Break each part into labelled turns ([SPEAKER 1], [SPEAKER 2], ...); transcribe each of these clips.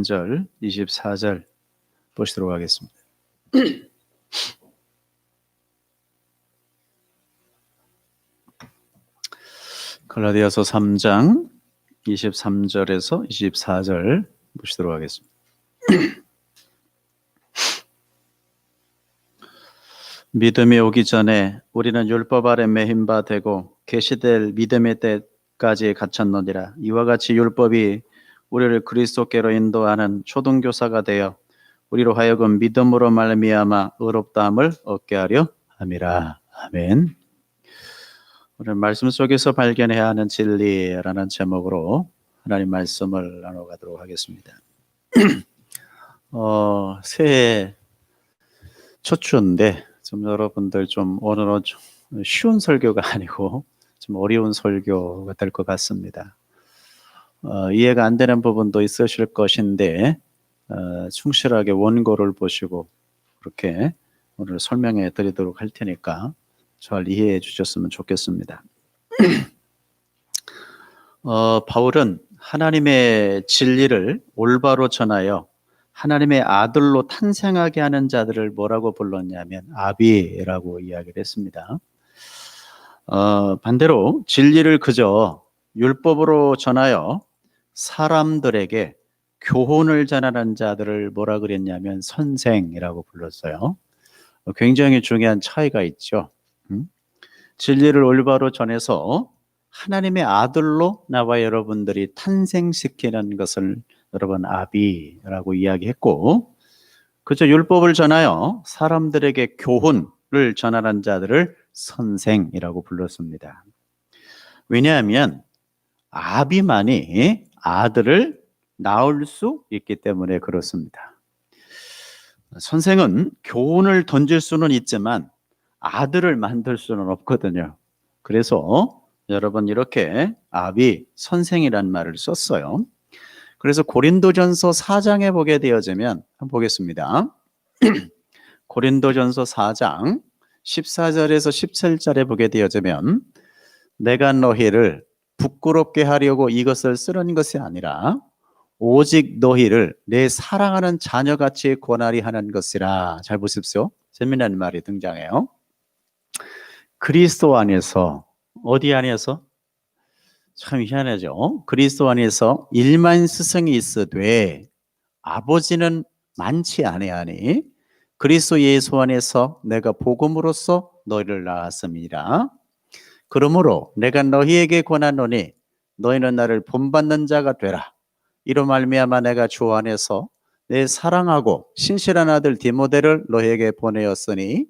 [SPEAKER 1] 절 24절 보시도록 하겠습니다. 갈라디아서 3장 23절에서 24절 보시도록 하겠습니다. 믿음이 오기 전에 우리는 율법 아래 매인 바 되고 계시될 믿음의 때까지 갇혔느니라. 이와 같이 율법이 우리를 그리스도께로 인도하는 초등교사가 되어 우리로 하여금 믿음으로 말미암아 의롭다함을 얻게 하려 함이라. 아멘. 오늘 말씀 속에서 발견해야 하는 진리라는 제목으로 하나님 말씀을 나눠가도록 하겠습니다. 새해 첫 주인데 좀 여러분들 좀 오늘은 좀 쉬운 설교가 아니고 좀 어려운 설교가 될 것 같습니다. 이해가 안 되는 부분도 있으실 것인데 충실하게 원고를 보시고 그렇게 오늘 설명해 드리도록 할 테니까 잘 이해해 주셨으면 좋겠습니다. 바울은 하나님의 진리를 올바로 전하여 하나님의 아들로 탄생하게 하는 자들을 뭐라고 불렀냐면 아비라고 이야기를 했습니다. 반대로 진리를 그저 율법으로 전하여 사람들에게 교훈을 전하는 자들을 뭐라 그랬냐면 선생이라고 불렀어요. 굉장히 중요한 차이가 있죠. 진리를 올바로 전해서 하나님의 아들로 나와 여러분들이 탄생시키는 것을 여러분 아비라고 이야기했고, 그저 율법을 전하여 사람들에게 교훈을 전하는 자들을 선생이라고 불렀습니다. 왜냐하면 아비만이 아들을 낳을 수 있기 때문에 그렇습니다. 선생은 교훈을 던질 수는 있지만 아들을 만들 수는 없거든요. 그래서 여러분 이렇게 아비, 선생이란 말을 썼어요. 그래서 고린도전서 4장에 보게 되어지면 한번 보겠습니다. 고린도전서 4장 14절에서 17절에 보게 되어지면 내가 너희를 부끄럽게 하려고 이것을 쓰는 것이 아니라 오직 너희를 내 사랑하는 자녀같이 권하리 하는 것이라. 잘 보십시오. 재미난 말이 등장해요. 그리스도 안에서, 어디 안에서? 참 희한하죠. 그리스도 안에서 일만 스승이 있으되 아버지는 많지 아니하니 그리스도 예수 안에서 내가 복음으로써 너희를 낳았습니다. 그러므로 내가 너희에게 권하노니 너희는 나를 본받는 자가 되라. 이로 말미암아 내가 주 안에서 내 사랑하고 신실한 아들 디모데를 너희에게 보내었으니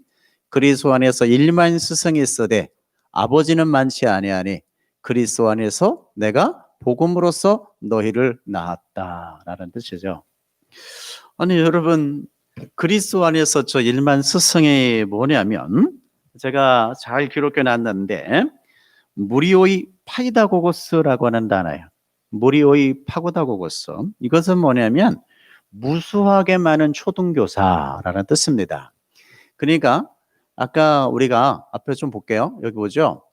[SPEAKER 1] 그리스도 안에서 일만 스승이 있으되 아버지는 많지 아니하니 그리스도 안에서 내가 복음으로써 너희를 낳았다라는 뜻이죠. 아니 여러분, 그리스도 안에서 저 일만 스승이 뭐냐면 제가 잘 기록해 놨는데 무리오이 파이다고고스라고 하는 단어예요. 무리오이 파고다고고스. 이것은 뭐냐면 무수하게 많은 초등교사라는 뜻입니다. 그러니까 아까 우리가 앞에 좀 볼게요. 여기 보죠.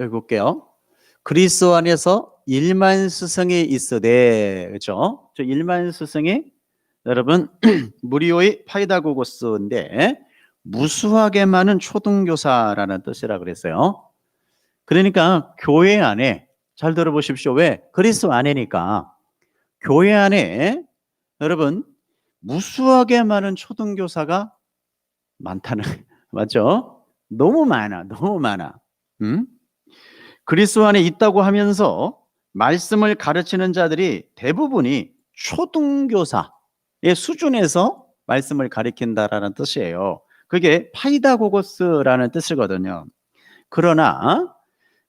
[SPEAKER 1] 여기 볼게요. 그리스도 안에서 일만 스승이 있으되, 그렇죠? 저 일만 스승이 여러분 무리오의 파이다고고스인데 무수하게 많은 초등교사라는 뜻이라 그랬어요. 그러니까 교회 안에 잘 들어보십시오. 왜? 그리스도 안에니까 교회 안에 여러분 무수하게 많은 초등교사가 많다는 맞죠? 너무 많아. 그리스도 안에 있다고 하면서 말씀을 가르치는 자들이 대부분이 초등교사의 수준에서 말씀을 가르친다라는 뜻이에요. 그게 파이다고고스라는 뜻이거든요. 그러나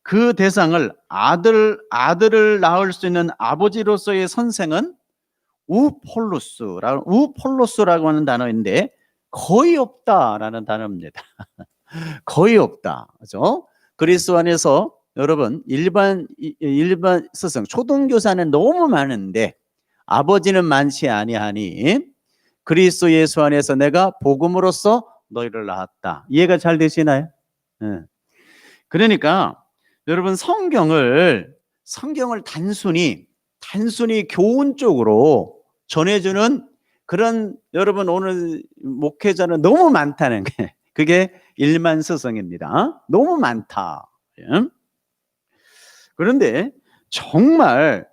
[SPEAKER 1] 그 대상을 아들을 낳을 수 있는 아버지로서의 선생은 우폴로스라고 하는 단어인데 거의 없다라는 단어입니다. 거의 없다. 그죠? 그리스도 안에서 여러분 일반 스승, 초등교사는 너무 많은데 아버지는 많지 아니하니 그리스도 예수 안에서 내가 복음으로써 너희를 낳았다. 이해가 잘 되시나요? 그러니까 여러분 성경을 단순히 교훈 쪽으로 전해주는 그런 여러분 오늘 목회자는 너무 많다는 게 그게 일만스승입니다. 너무 많다. 예? 그런데 정말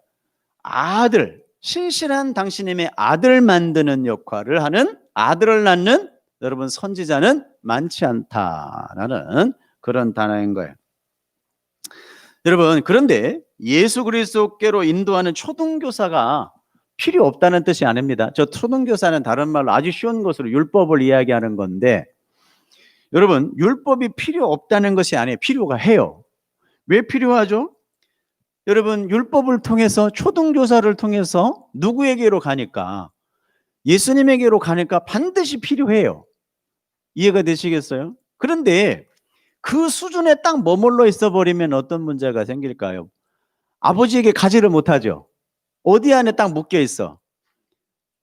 [SPEAKER 1] 신실한 당신님의 아들 만드는 역할을 하는 아들을 낳는 여러분 선지자는 많지 않다라는 그런 단어인 거예요. 여러분 그런데 예수 그리스도께로 인도하는 초등교사가 필요 없다는 뜻이 아닙니다. 저 초등교사는 다른 말로 아주 쉬운 것으로 율법을 이야기하는 건데 여러분 율법이 필요 없다는 것이 아니에요. 필요가 해요. 왜 필요하죠? 여러분 율법을 통해서 초등교사를 통해서 누구에게로 가니까 예수님에게로 가니까 반드시 필요해요. 이해가 되시겠어요? 그런데 그 수준에 딱 머물러 있어 버리면 어떤 문제가 생길까요? 아버지에게 가지를 못하죠. 어디 안에 딱 묶여 있어?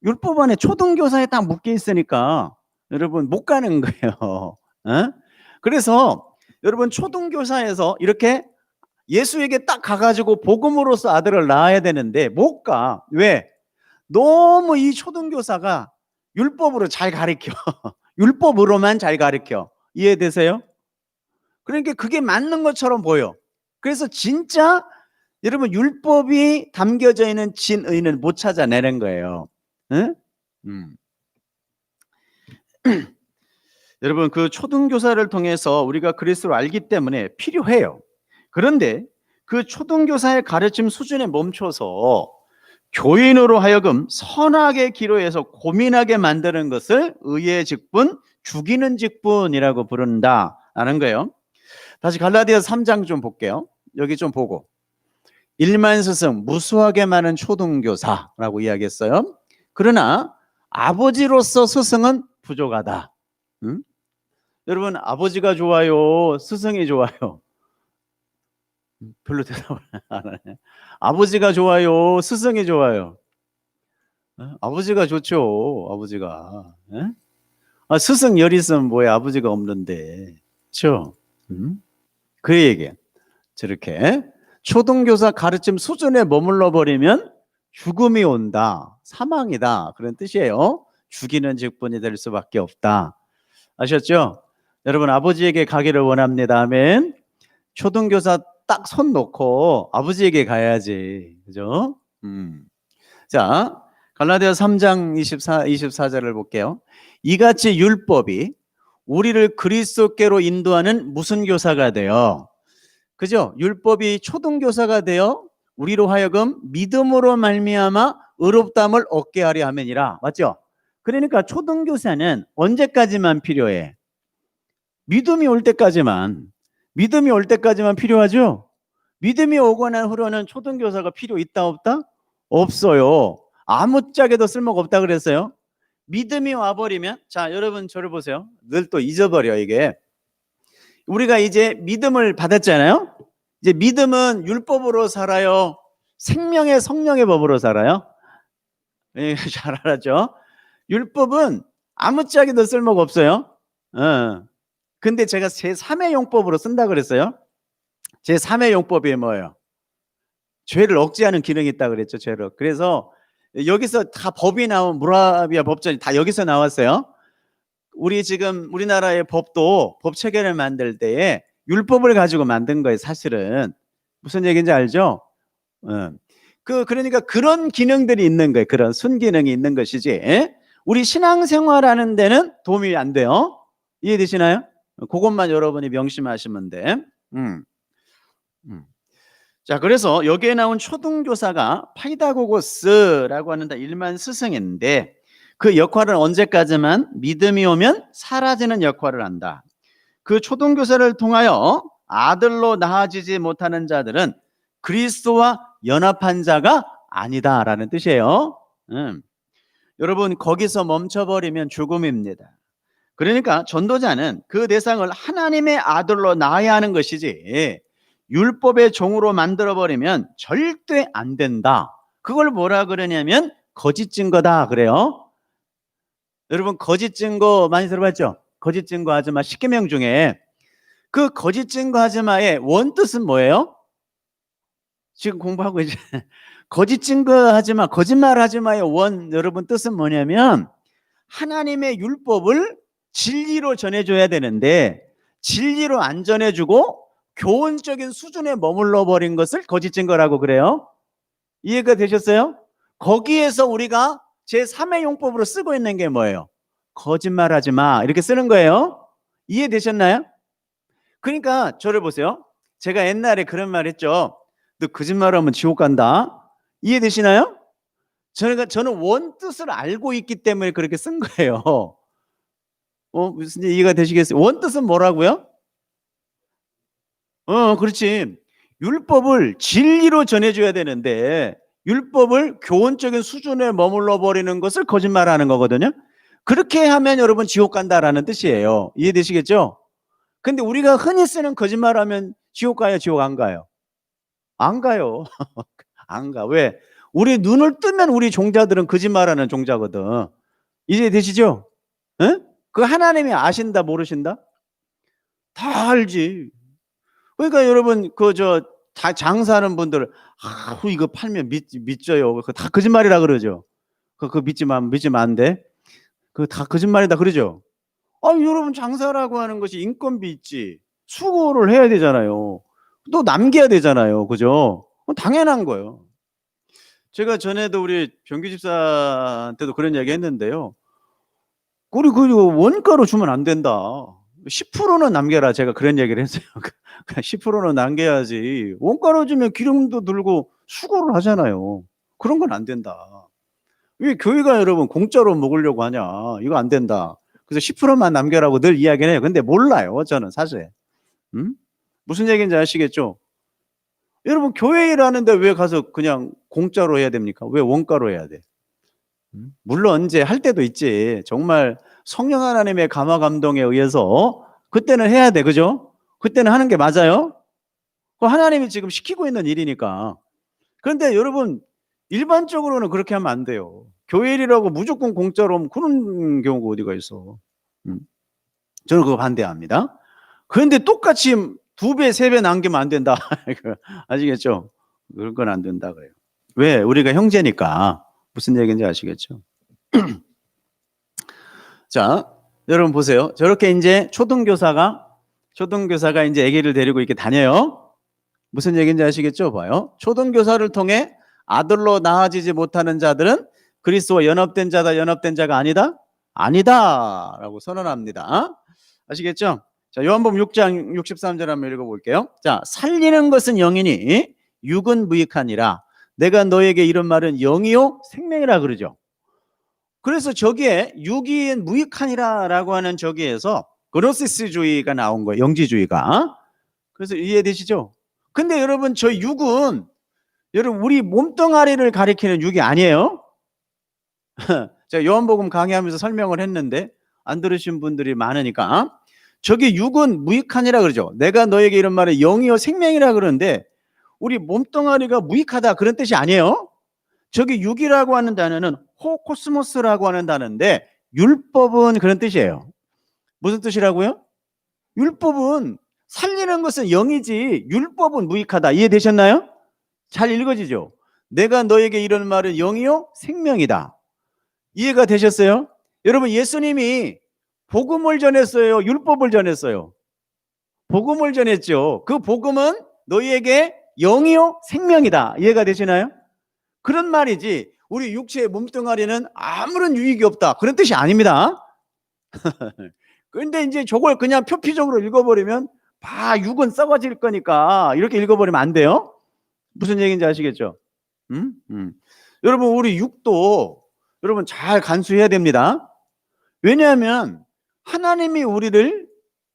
[SPEAKER 1] 율법 안에 초등교사에 딱 묶여 있으니까 여러분 못 가는 거예요. 어? 그래서 여러분 초등교사에서 이렇게 예수에게 딱 가가지고 복음으로써 아들을 낳아야 되는데 못 가. 왜? 너무 이 초등교사가 율법으로 잘 가르쳐. 율법으로만 잘 가르쳐. 이해되세요? 그러니까 그게 맞는 것처럼 보여. 그래서 진짜 여러분 율법이 담겨져 있는 진의는 못 찾아내는 거예요. 응? 여러분 그 초등교사를 통해서 우리가 그리스도를 알기 때문에 필요해요. 그런데 그 초등교사의 가르침 수준에 멈춰서 교인으로 하여금 선악의 기로에서 고민하게 만드는 것을 의의 직분, 죽이는 직분이라고 부른다라는 거예요. 다시 갈라디아서 3장 좀 볼게요. 여기 좀 보고 일만스승 무수하게 많은 초등교사라고 이야기했어요. 그러나 아버지로서 스승은 부족하다. 응? 여러분 아버지가 좋아요? 스승이 좋아요? 별로 대답을 안 하네. 아버지가 좋아요? 스승이 좋아요? 아버지가 좋죠. 아버지가. 스승 열 있으면 뭐해? 아버지가 없는데. 그렇죠? 그 얘기예요. 저렇게 초등교사 가르침 수준에 머물러 버리면 죽음이 온다. 사망이다. 그런 뜻이에요. 죽이는 직분이 될 수밖에 없다. 아셨죠? 여러분 아버지에게 가기를 원합니다. 아멘. 초등교사 딱 손 놓고 아버지에게 가야지. 그죠? 자, 갈라디아 3장 24절을 볼게요. 이같이 율법이 우리를 그리스도께로 인도하는 무슨 교사가 되어? 그죠? 율법이 초등교사가 되어 우리로 하여금 믿음으로 말미암아 의롭다함을 얻게 하려 함이니라. 맞죠? 그러니까 초등교사는 언제까지만 필요해? 믿음이 올 때까지만 필요하죠? 믿음이 오고 난 후로는 초등교사가 필요 있다 없다? 없어요. 아무짝에도 쓸모가 없다 그랬어요. 믿음이 와버리면 자 여러분 저를 보세요. 늘 또 잊어버려 이게. 우리가 이제 믿음을 받았잖아요. 이제 믿음은 율법으로 살아요? 생명의 성령의 법으로 살아요? 예, 잘 알았죠? 율법은 아무짝에도 쓸모가 없어요. 근데 제가 제3의 용법으로 쓴다 그랬어요. 제3의 용법이 뭐예요? 죄를 억제하는 기능이 있다 그랬죠. 죄를. 그래서 여기서 다 법이 나온 무라비아 법전이 다 여기서 나왔어요. 우리 지금 우리나라의 법도 법 체계를 만들 때에 율법을 가지고 만든 거예요. 사실은 무슨 얘기인지 알죠? 그러니까 그런 기능들이 있는 거예요. 그런 순기능이 있는 것이지. 우리 신앙생활하는 데는 도움이 안 돼요. 이해되시나요? 그것만 여러분이 명심하시면 돼. 자, 그래서 여기에 나온 초등교사가 파이다고고스라고 하는 일만 스승인데 그 역할은 언제까지만 믿음이 오면 사라지는 역할을 한다. 그 초등교사를 통하여 아들로 나아지지 못하는 자들은 그리스도와 연합한 자가 아니다라는 뜻이에요. 여러분 거기서 멈춰버리면 죽음입니다. 그러니까 전도자는 그 대상을 하나님의 아들로 낳아야 하는 것이지 율법의 종으로 만들어버리면 절대 안 된다. 그걸 뭐라 그러냐면 거짓 증거다 그래요. 여러분 거짓 증거 많이 들어봤죠? 거짓 증거 아주 막 10계명 중에 그 거짓 증거하지 마의 원뜻은 뭐예요? 지금 공부하고 이제 거짓 증거하지 마, 거짓말하지 마의 원 여러분 뜻은 뭐냐면 하나님의 율법을 진리로 전해줘야 되는데 진리로 안 전해주고 교훈적인 수준에 머물러 버린 것을 거짓 증거라고 그래요. 이해가 되셨어요? 거기에서 우리가 제3의 용법으로 쓰고 있는 게 뭐예요? 거짓말하지 마 이렇게 쓰는 거예요. 이해되셨나요? 그러니까 저를 보세요. 제가 옛날에 그런 말 했죠. 너 거짓말하면 지옥 간다. 이해되시나요? 저는 원뜻을 알고 있기 때문에 그렇게 쓴 거예요. 무슨 이해가 되시겠어요? 원뜻은 뭐라고요? 그렇지. 율법을 진리로 전해줘야 되는데 율법을 교훈적인 수준에 머물러 버리는 것을 거짓말하는 거거든요. 그렇게 하면 여러분 지옥 간다라는 뜻이에요. 이해되시겠죠? 근데 우리가 흔히 쓰는 거짓말하면 지옥 가요, 지옥 안 가요? 안 가요. 안 가. 왜? 우리 눈을 뜨면 우리 종자들은 거짓말하는 종자거든. 이해되시죠? 에? 그 하나님이 아신다 모르신다? 다 알지. 그러니까 여러분 다 장사하는 분들 이거 팔면 믿져요. 그거 다 거짓말이라 그러죠. 그거 믿지면 안 돼. 그거 다 거짓말이다 그러죠. 여러분 장사라고 하는 것이 인건비 있지. 수고를 해야 되잖아요. 또 남겨야 되잖아요. 그죠? 당연한 거예요. 제가 전에도 우리 병규 집사한테도 그런 이야기 했는데요. 우리 원가로 주면 안 된다. 10%는 남겨라. 제가 그런 얘기를 했어요. 10%는 남겨야지. 원가로 주면 기름도 들고 수고를 하잖아요. 그런 건 안 된다. 왜 교회가 여러분 공짜로 먹으려고 하냐. 이거 안 된다. 그래서 10%만 남겨라고 늘 이야기를 해요. 근데 몰라요. 저는 사실. 무슨 얘기인지 아시겠죠? 여러분 교회 일하는데 왜 가서 그냥 공짜로 해야 됩니까? 왜 원가로 해야 돼? 물론 이제 할 때도 있지. 정말 성령 하나님의 감화 감동에 의해서 그때는 해야 돼. 그죠? 그때는 하는 게 맞아요. 하나님이 지금 시키고 있는 일이니까. 그런데 여러분 일반적으로는 그렇게 하면 안 돼요. 교회 일이라고 무조건 공짜로 하면 그런 경우가 어디가 있어. 저는 그거 반대합니다. 그런데 똑같이 2배, 3배 남기면 안 된다. 아시겠죠? 그런 건 안 된다 그래요. 왜? 우리가 형제니까. 무슨 얘기인지 아시겠죠? 자, 여러분 보세요. 저렇게 이제 초등교사가 이제 아기를 데리고 이렇게 다녀요. 무슨 얘기인지 아시겠죠? 봐요. 초등교사를 통해 아들로 나아지지 못하는 자들은 그리스도와 연합된 자다, 연합된 자가 아니다? 아니다. 라고 선언합니다. 아시겠죠? 자, 요한복음 6장 63절 한번 읽어볼게요. 자, 살리는 것은 영이니 육은 무익하니라. 내가 너에게 이런 말은 영이요 생명이라 그러죠. 그래서 저기에 육이 무익하니라 라고 하는 저기에서 그노시스주의가 나온 거예요. 영지주의가. 그래서 이해되시죠? 근데 여러분 저 육은 여러분 우리 몸뚱아리를 가리키는 육이 아니에요. 제가 요한복음 강의하면서 설명을 했는데 안 들으신 분들이 많으니까 저게 육은 무익하니라 그러죠. 내가 너에게 이런 말에 영이요 생명이라 그러는데 우리 몸뚱아리가 무익하다 그런 뜻이 아니에요. 저기 육이라고 하는 단어는 호코스모스라고 하는 단어인데 율법은 그런 뜻이에요. 무슨 뜻이라고요? 율법은 살리는 것은 영이지 율법은 무익하다. 이해되셨나요? 잘 읽어지죠? 내가 너에게 이런 말은 영이요 생명이다. 이해가 되셨어요? 여러분 예수님이 복음을 전했어요? 율법을 전했어요? 복음을 전했죠. 그 복음은 너희에게 영이요 생명이다. 이해가 되시나요? 그런 말이지 우리 육체의 몸뚱아리는 아무런 유익이 없다 그런 뜻이 아닙니다. 그런데 이제 저걸 그냥 표피적으로 읽어버리면 육은 썩어질 거니까 이렇게 읽어버리면 안 돼요. 무슨 얘기인지 아시겠죠? 여러분 우리 육도 여러분 잘 간수해야 됩니다. 왜냐하면 하나님이 우리를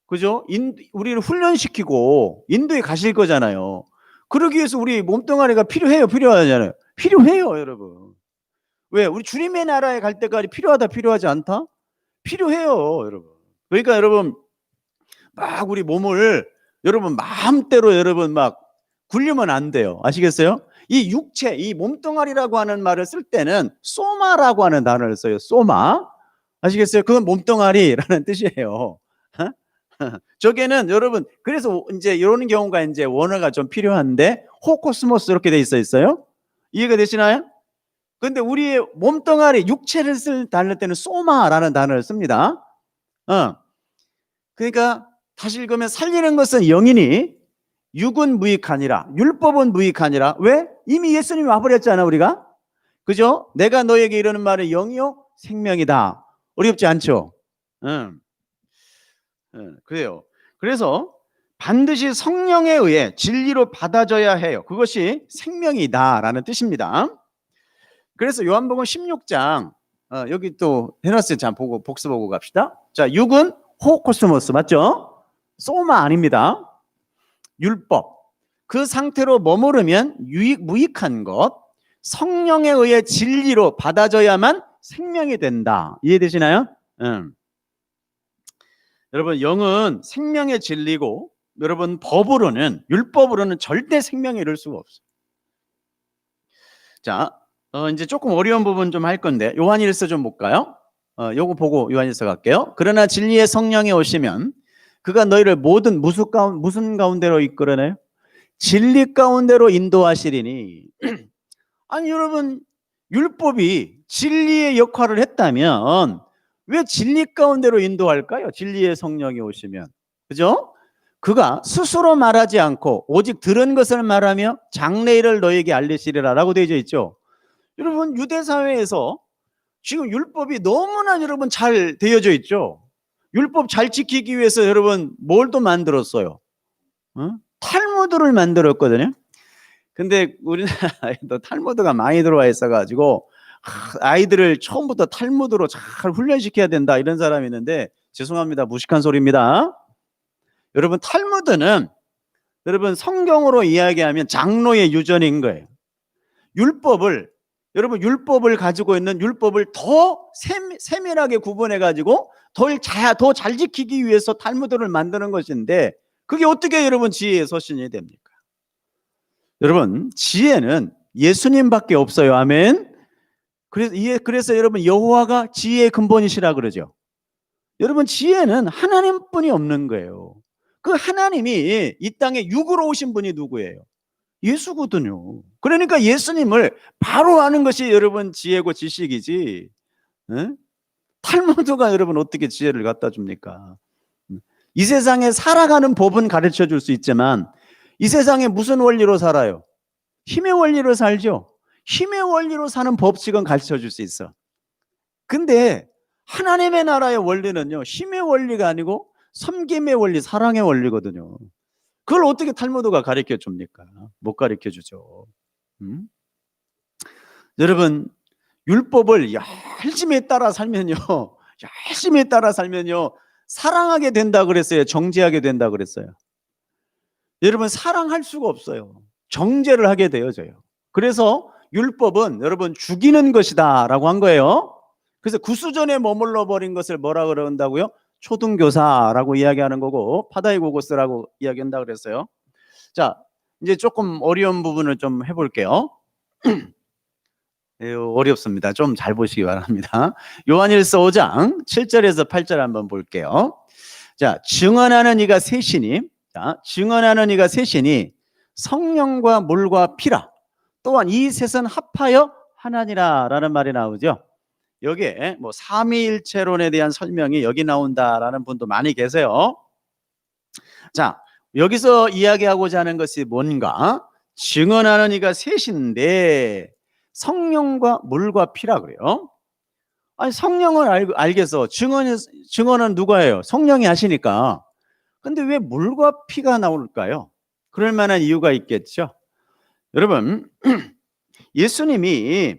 [SPEAKER 1] 그죠? 우리를 훈련시키고 인도에 가실 거잖아요. 그러기 위해서 우리 몸뚱아리가 필요하잖아요. 필요해요, 여러분. 왜? 우리 주님의 나라에 갈 때까지 필요하다, 필요하지 않다? 필요해요, 여러분. 그러니까 여러분 막 우리 몸을 여러분 마음대로 여러분 막 굴리면 안 돼요. 아시겠어요? 이 육체, 이 몸뚱아리라고 하는 말을 쓸 때는 소마라고 하는 단어를 써요. 소마. 아시겠어요? 그건 몸뚱아리라는 뜻이에요. 저게는 여러분 그래서 이제 이런 경우가 이제 원어가 좀 필요한데 호코스모스 이렇게 돼 있어요. 이해가 되시나요? 근데 우리의 몸뚱아리 육체를 쓸 단어 때는 소마라는 단어를 씁니다. 그러니까 다시 읽으면 살리는 것은 영이니 육은 무익하니라. 율법은 무익하니라. 왜? 이미 예수님이 와버렸잖아 우리가. 그죠? 내가 너에게 이르는 말은 영이요 생명이다. 어렵지 않죠? 그래요. 그래서 반드시 성령에 의해 진리로 받아져야 해요. 그것이 생명이다라는 뜻입니다. 그래서 요한복음 16장 여기 또 해놨어요. 자, 보고 복습하고 갑시다. 자, 육은 호코스모스 맞죠? 소마 아닙니다. 율법. 그 상태로 머무르면 무익한 것, 성령에 의해 진리로 받아져야만 생명이 된다. 이해되시나요? 여러분 영은 생명의 진리고 여러분 법으로는 율법으로는 절대 생명에 이를 수가 없어요. 자, 이제 조금 어려운 부분 좀 할 건데 요한일서 좀 볼까요? 요거 보고 요한일서 갈게요. 그러나 진리의 성령이 오시면 그가 너희를 모든 무슨 가운데로 이끌어내요? 진리 가운데로 인도하시리니. 아니 여러분 율법이 진리의 역할을 했다면 왜 진리 가운데로 인도할까요? 진리의 성령이 오시면. 그죠? 그가 스스로 말하지 않고 오직 들은 것을 말하며 장래일을 너에게 알리시리라 라고 되어 있죠. 여러분 유대사회에서 지금 율법이 너무나 여러분 잘 되어져 있죠. 율법 잘 지키기 위해서 여러분 뭘 또 만들었어요? 탈무드를 만들었거든요. 근데 우리나라에도 탈무드가 많이 들어와 있어가지고 아이들을 처음부터 탈무드로 잘 훈련시켜야 된다 이런 사람이 있는데 죄송합니다. 무식한 소리입니다. 여러분 탈무드는 여러분 성경으로 이야기하면 장로의 유전인 거예요. 여러분 율법을 가지고 있는 율법을 더 세밀하게 구분해 가지고 더 잘 지키기 위해서 탈무드를 만드는 것인데 그게 어떻게 여러분 지혜의 서신이 됩니까? 여러분 지혜는 예수님밖에 없어요. 아멘. 그래서 여러분 여호와가 지혜의 근본이시라 그러죠. 여러분 지혜는 하나님뿐이 없는 거예요. 그 하나님이 이 땅에 육으로 오신 분이 누구예요? 예수거든요. 그러니까 예수님을 바로 아는 것이 여러분 지혜고 지식이지. 탈무드가 여러분 어떻게 지혜를 갖다 줍니까? 이 세상에 살아가는 법은 가르쳐 줄 수 있지만 이 세상에 무슨 원리로 살아요? 힘의 원리로 살죠. 힘의 원리로 사는 법칙은 가르쳐 줄 수 있어. 근데 하나님의 나라의 원리는요 힘의 원리가 아니고 섬김의 원리, 사랑의 원리거든요. 그걸 어떻게 탈무드가 가르쳐 줍니까? 못 가르쳐 주죠. 여러분 율법을 열심히 따라 살면요 사랑하게 된다 그랬어요? 정죄하게 된다 그랬어요? 여러분 사랑할 수가 없어요. 정죄를 하게 되어져요. 그래서 율법은 여러분 죽이는 것이다 라고 한 거예요. 그래서 구수전에 머물러 버린 것을 뭐라 그런다고요? 초등교사라고 이야기하는 거고 파다이고고스라고 이야기한다 그랬어요. 자, 이제 조금 어려운 부분을 좀 해볼게요. 어렵습니다. 좀 잘 보시기 바랍니다. 요한일서 5장 7절에서 8절 한번 볼게요. 자, 증언하는 이가 셋이니 성령과 물과 피라. 또한 이 셋은 합하여 하나니라 라는 말이 나오죠. 여기에 뭐 삼위일체론에 대한 설명이 여기 나온다라는 분도 많이 계세요. 자, 여기서 이야기하고자 하는 것이 뭔가? 증언하는 이가 셋인데 성령과 물과 피라 그래요. 아니 성령은 알겠어. 증언은 누가 해요? 성령이 하시니까. 근데 왜 물과 피가 나올까요? 그럴 만한 이유가 있겠죠. 여러분 예수님이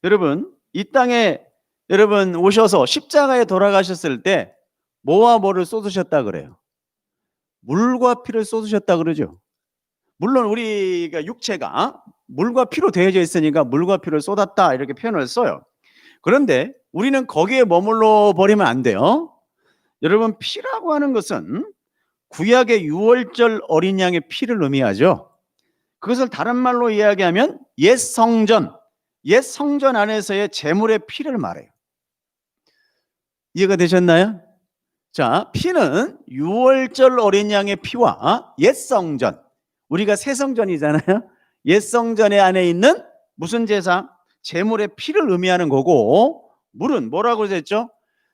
[SPEAKER 1] 여러분 이 땅에 여러분 오셔서 십자가에 돌아가셨을 때 뭐와 뭐를 쏟으셨다 그래요? 물과 피를 쏟으셨다 그러죠. 물론 우리가 육체가 물과 피로 되어져 있으니까 물과 피를 쏟았다 이렇게 표현을 써요. 그런데 우리는 거기에 머물러 버리면 안 돼요. 여러분 피라고 하는 것은 구약의 유월절 어린 양의 피를 의미하죠. 그것을 다른 말로 이야기하면 옛 성전 안에서의 제물의 피를 말해요. 이해가 되셨나요? 자, 피는 유월절 어린 양의 피와 옛 성전, 우리가 새 성전이잖아요. 옛 성전의 안에 있는 무슨 제사? 제물의 피를 의미하는 거고, 물은 뭐라고 했죠?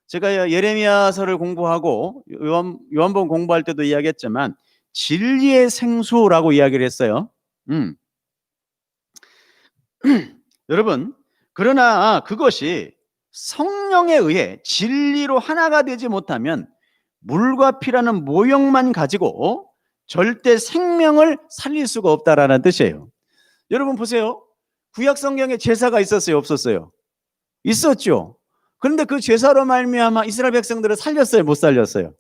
[SPEAKER 1] 제가 예레미야서를 공부하고 요한복음 공부할 때도 이야기했지만 진리의 생수라고 이야기를 했어요. 여러분, 그러나 그것이 성령에 의해 진리로 하나가 되지 못하면 물과 피라는 모형만 가지고 절대 생명을 살릴 수가 없다라는 뜻이에요. 여러분 보세요. 구약 성경에 제사가 있었어요, 없었어요? 있었죠. 그런데 그 제사로 말미암아 이스라엘 백성들을 살렸어요, 못 살렸어요?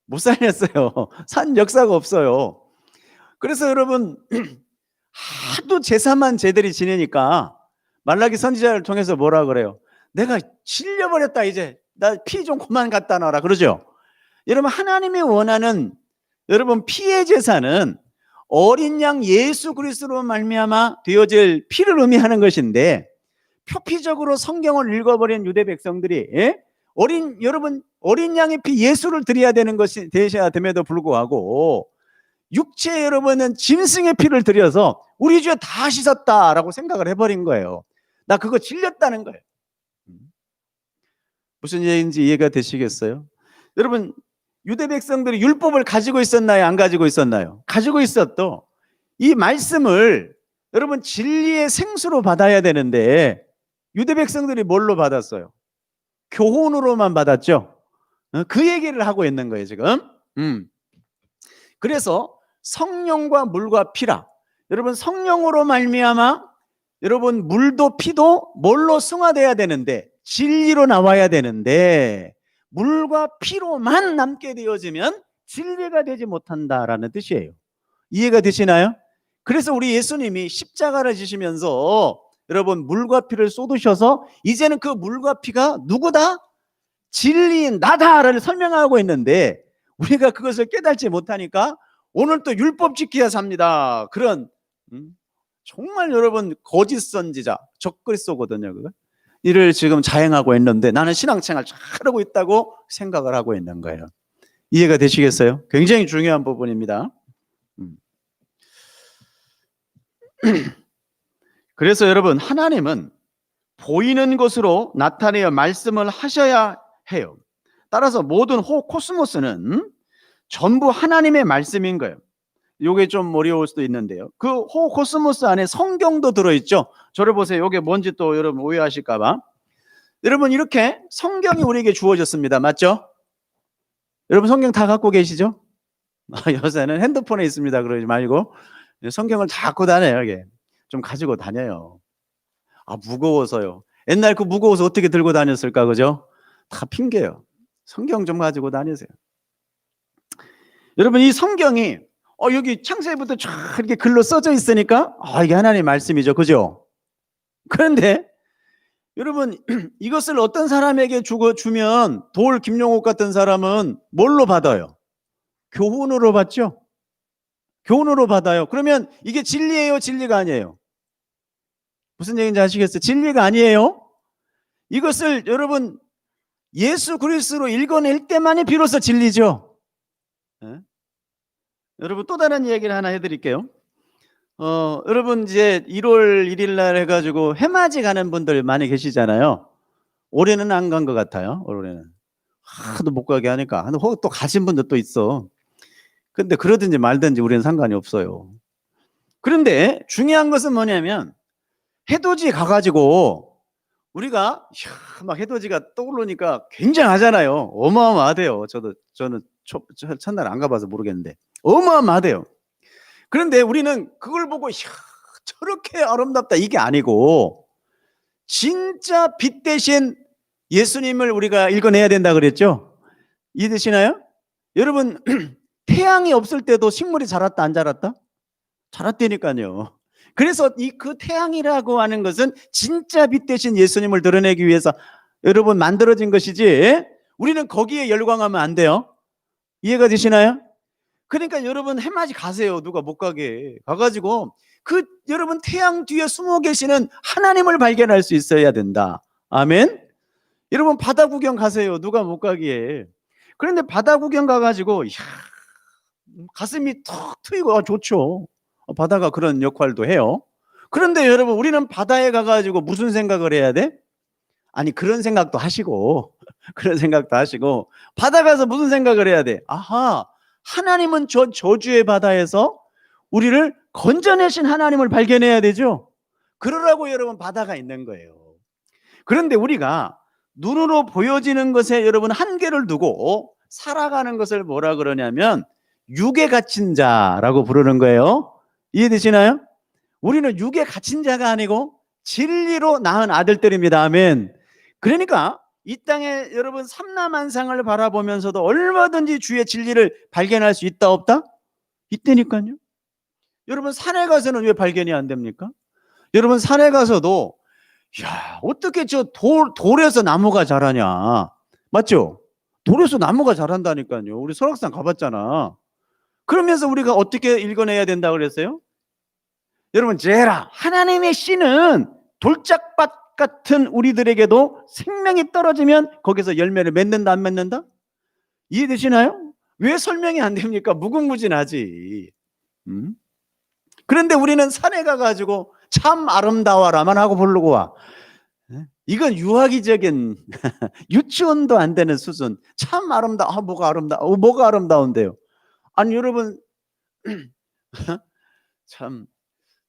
[SPEAKER 1] 못 살렸어요. 산 역사가 없어요. 그래서 여러분 하도 제사만 제들이 지내니까 말라기 선지자를 통해서 뭐라 그래요? 내가 질려버렸다, 이제 나 피 좀 그만 갖다 놔라, 그러죠. 여러분, 하나님이 원하는 여러분 피의 제사는 어린 양 예수 그리스도로 말미암아 되어질 피를 의미하는 것인데, 표피적으로 성경을 읽어버린 유대 백성들이 여러분 어린 양의 피 예수를 드려야 되는 것이 되셔야 됨에도 불구하고 육체 여러분은 짐승의 피를 들여서 우리 죄 다 씻었다라고 생각을 해버린 거예요. 나 그거 질렸다는 거예요. 무슨 얘기인지 이해가 되시겠어요? 여러분, 유대 백성들이 율법을 가지고 있었나요, 안 가지고 있었나요? 가지고 있었도 이 말씀을 여러분 진리의 생수로 받아야 되는데 유대 백성들이 뭘로 받았어요? 교훈으로만 받았죠. 그 얘기를 하고 있는 거예요 지금. 그래서 성령과 물과 피라, 여러분 성령으로 말미암아 여러분 물도 피도 뭘로 승화돼야 되는데, 진리로 나와야 되는데 물과 피로만 남게 되어지면 진리가 되지 못한다라는 뜻이에요. 이해가 되시나요? 그래서 우리 예수님이 십자가를 지시면서 여러분 물과 피를 쏟으셔서 이제는 그 물과 피가 누구다? 진리인 나다를 설명하고 있는데 우리가 그것을 깨닫지 못하니까 오늘 또 율법 지켜야 삽니다, 그런 정말 여러분 거짓 선지자 적그리스도거든요. 그거 이를 지금 자행하고 있는데 나는 신앙생활 잘하고 있다고 생각을 하고 있는 거예요. 이해가 되시겠어요? 굉장히 중요한 부분입니다. 그래서 여러분, 하나님은 보이는 것으로 나타내어 말씀을 하셔야 해요. 따라서 모든 호코스모스는 전부 하나님의 말씀인 거예요. 이게 좀 어려울 수도 있는데요, 그 호코스모스 안에 성경도 들어있죠. 저를 보세요. 이게 뭔지 또 여러분 오해하실까 봐. 여러분, 이렇게 성경이 우리에게 주어졌습니다. 맞죠? 여러분 성경 다 갖고 계시죠? 요새는 핸드폰에 있습니다 그러지 말고 성경을 다 갖고 다녀요. 이게 좀 가지고 다녀요. 무거워서요. 옛날 그 무거워서 어떻게 들고 다녔을까, 그죠? 다 핑계예요. 성경 좀 가지고 다니세요. 여러분, 이 성경이 여기 창세기부터 쫙 이렇게 글로 써져 있으니까 이게 하나님의 말씀이죠, 그죠? 그런데 여러분, 이것을 어떤 사람에게 주면 돌 김용옥 같은 사람은 뭘로 받아요? 교훈으로 받죠? 교훈으로 받아요. 그러면 이게 진리예요, 진리가 아니에요? 무슨 얘기인지 아시겠어요? 진리가 아니에요. 이것을 여러분 예수 그리스도로 읽어낼 때만이 비로소 진리죠. 네? 여러분, 또 다른 이야기를 하나 해드릴게요. 여러분 이제 1월 1일 날 해가지고 해맞이 가는 분들 많이 계시잖아요. 올해는 안 간 것 같아요. 올해는 하도 못 가게 하니까. 또 가신 분들 또 있어. 근데 그러든지 말든지 우리는 상관이 없어요. 그런데 중요한 것은 뭐냐면 해돋이 가가지고 우리가 막 해돋이가 떠오르니까 굉장하잖아요. 어마어마하대요. 저는 첫날 안 가봐서 모르겠는데 어마어마하대요. 그런데 우리는 그걸 보고 저렇게 아름답다 이게 아니고 진짜 빛 대신 예수님을 우리가 읽어내야 된다 그랬죠? 이해되시나요? 여러분, 태양이 없을 때도 식물이 자랐다 안 자랐다? 자랐다니까요. 그래서 그 태양이라고 하는 것은 진짜 빛 대신 예수님을 드러내기 위해서 여러분 만들어진 것이지 우리는 거기에 열광하면 안 돼요. 이해가 되시나요? 그러니까 여러분 해맞이 가세요. 누가 못 가게 가가지고 그 여러분 태양 뒤에 숨어 계시는 하나님을 발견할 수 있어야 된다. 아멘. 여러분 바다 구경 가세요. 누가 못 가기에. 그런데 바다 구경 가가지고 이야, 가슴이 턱 트이고 좋죠. 바다가 그런 역할도 해요. 그런데 여러분 우리는 바다에 가가지고 무슨 생각을 해야 돼? 아니 그런 생각도 하시고 그런 생각도 하시고 바다 가서 무슨 생각을 해야 돼? 아하, 하나님은 저 저주의 바다에서 우리를 건져내신 하나님을 발견해야 되죠. 그러라고 여러분 바다가 있는 거예요. 그런데 우리가 눈으로 보여지는 것에 여러분 한계를 두고 살아가는 것을 뭐라 그러냐면 육에 갇힌 자라고 부르는 거예요. 이해되시나요? 우리는 육에 갇힌 자가 아니고 진리로 낳은 아들들입니다. 아멘. 그러니까 이 땅에 여러분 삼라만상을 바라보면서도 얼마든지 주의 진리를 발견할 수 있다 없다? 있다니까요. 여러분 산에 가서는 왜 발견이 안 됩니까? 여러분 산에 가서도 야, 어떻게 저 돌에서 나무가 자라냐. 맞죠? 돌에서 나무가 자란다니까요. 우리 설악산 가봤잖아. 그러면서 우리가 어떻게 읽어내야 된다고 그랬어요? 여러분 제라 하나님의 씨는 돌짝밭 같은 우리들에게도 생명이 떨어지면 거기서 열매를 맺는다 안 맺는다? 이해되시나요? 왜 설명이 안 됩니까? 무궁무진하지. 그런데 우리는 산에 가가지고 참 아름다워라만 하고 부르고 와. 이건 유아기적인 유치원도 안 되는 수준. 참 아름다워. 뭐가 아름다운데요? 아니 여러분 참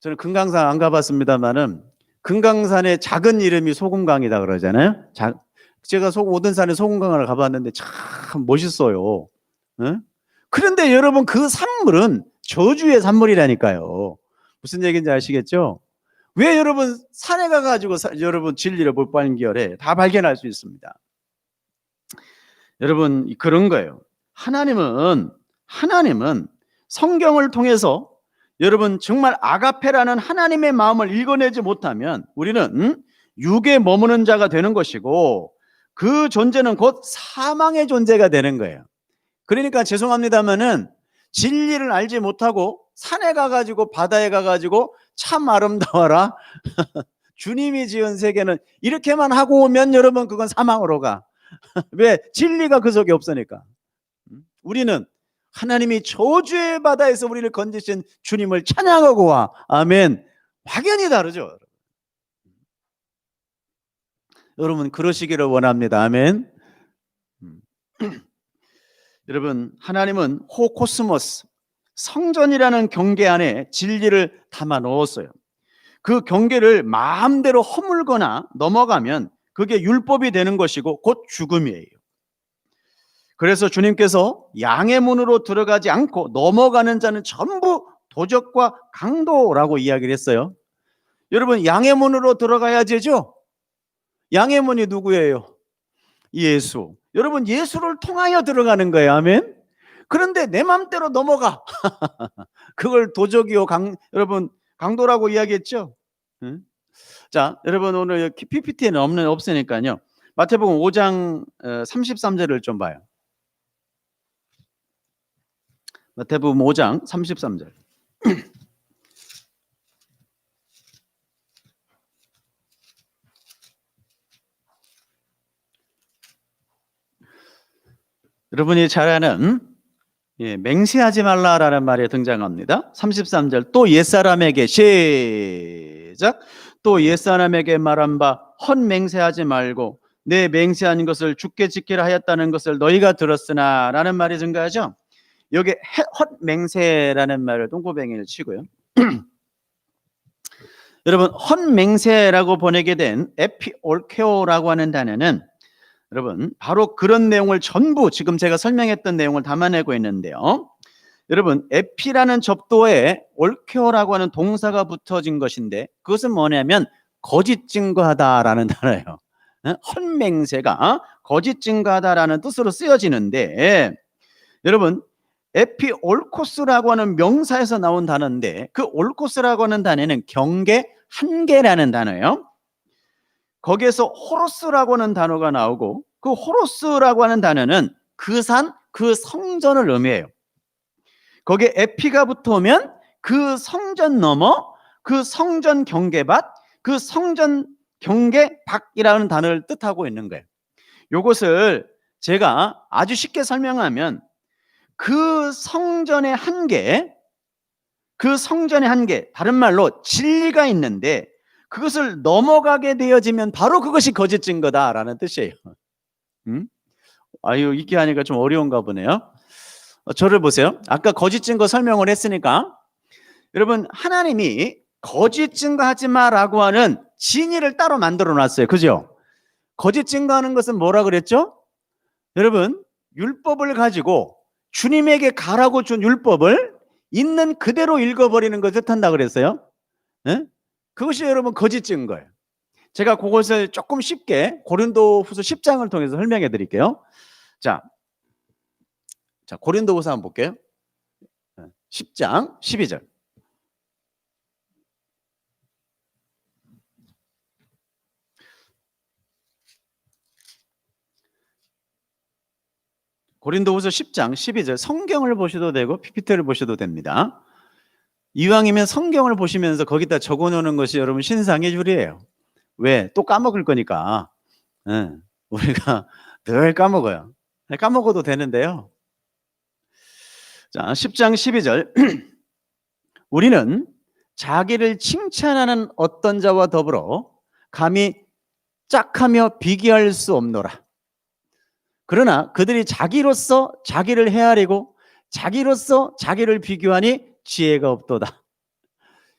[SPEAKER 1] 저는 금강산 안 가봤습니다만은 금강산의 작은 이름이 소금강이다 그러잖아요. 제가 오든산에 소금강을 가봤는데 참 멋있어요. 그런데 여러분 그 산물은 저주의 산물이라니까요. 무슨 얘기인지 아시겠죠? 왜 여러분 산에 가가지고 여러분 진리를 못 발견해? 다 발견할 수 있습니다. 여러분 그런 거예요. 하나님은 성경을 통해서 여러분 정말 아가페라는 하나님의 마음을 읽어내지 못하면 우리는 육에 머무는 자가 되는 것이고 그 존재는 곧 사망의 존재가 되는 거예요. 그러니까 죄송합니다만은 진리를 알지 못하고 산에 가가지고 바다에 가가지고 참 아름다워라 주님이 지은 세계는 이렇게만 하고 오면 여러분 그건 사망으로 가. 왜? 진리가 그 속에 없으니까. 우리는 하나님이 저주의 바다에서 우리를 건지신 주님을 찬양하고 와. 아멘. 확연히 다르죠. 여러분 그러시기를 원합니다. 아멘. 여러분 하나님은 호코스모스 성전이라는 경계 안에 진리를 담아 넣었어요. 그 경계를 마음대로 허물거나 넘어가면 그게 율법이 되는 것이고 곧 죽음이에요. 그래서 주님께서 양의 문으로 들어가지 않고 넘어가는 자는 전부 도적과 강도라고 이야기를 했어요. 여러분 양의 문으로 들어가야 되죠? 양의 문이 누구예요? 예수. 여러분 예수를 통하여 들어가는 거예요. 아멘. 그런데 내 맘대로 넘어가. 그걸 도적이요 여러분 강도라고 이야기했죠. 자 여러분 오늘 PPT에는 없으니까요. 마태복음 5장 33절을 좀 봐요. 마태복음 5장 33절. 여러분이 잘 아는 맹세하지 말라라는 말이 등장합니다. 33절 또 옛사람에게 시작 또 옛사람에게 말한 바 헛맹세하지 말고 내 맹세한 것을 주께 지키라 하였다는 것을 너희가 들었으나 라는 말이 증가하죠. 여기 헛맹세라는 말을 똥고뱅이를 치고요. 여러분 헛맹세라고 번역이 된 에피올케오라고 하는 단어는 여러분 바로 그런 내용을 전부 지금 제가 설명했던 내용을 담아내고 있는데요. 여러분 에피라는 접두어에 올케오라고 하는 동사가 붙어진 것인데 그것은 뭐냐면 거짓 증거하다라는 단어예요. 헛맹세가 거짓 증거하다라는 뜻으로 쓰여지는데 여러분 에피올코스라고 하는 명사에서 나온 단어인데 그 올코스라고 하는 단어는 경계, 한계라는 단어예요. 거기에서 호로스라고 하는 단어가 나오고 그 호로스라고 하는 단어는 그 산, 그 성전을 의미해요. 거기에 에피가 붙으면 그 성전 넘어 그 성전 경계밭, 그 성전 경계 밖이라는 단어를 뜻하고 있는 거예요. 요것을 제가 아주 쉽게 설명하면 그 성전의 한계, 다른 말로 진리가 있는데 그것을 넘어가게 되어지면 바로 그것이 거짓 증거다라는 뜻이에요. 아유, 이렇게 하니까 좀 어려운가 보네요. 저를 보세요. 아까 거짓 증거 설명을 했으니까 여러분, 하나님이 거짓 증거하지 마라고 하는 진리를 따로 만들어 놨어요. 그죠? 거짓 증거하는 것은 뭐라 그랬죠? 여러분, 율법을 가지고 주님에게 가라고 준 율법을 있는 그대로 읽어버리는 것을 뜻한다 그랬어요. 네? 그것이 여러분 거짓 증거예요. 제가 그것을 조금 쉽게 고린도후서 10장을 통해서 설명해 드릴게요. 자, 고린도후서 한번 볼게요. 10장 12절. 고린도후서 10장 12절. 성경을 보셔도 되고 PPT를 보셔도 됩니다. 이왕이면 성경을 보시면서 거기다 적어놓는 것이 여러분 신상의 줄이에요. 왜? 또 까먹을 거니까. 우리가 늘 까먹어요. 까먹어도 되는데요. 자, 10장 12절. 우리는 자기를 칭찬하는 어떤 자와 더불어 감히 짝하며 비교할 수 없노라. 그러나 그들이 자기로서 자기를 헤아리고 자기로서 자기를 비교하니 지혜가 없도다.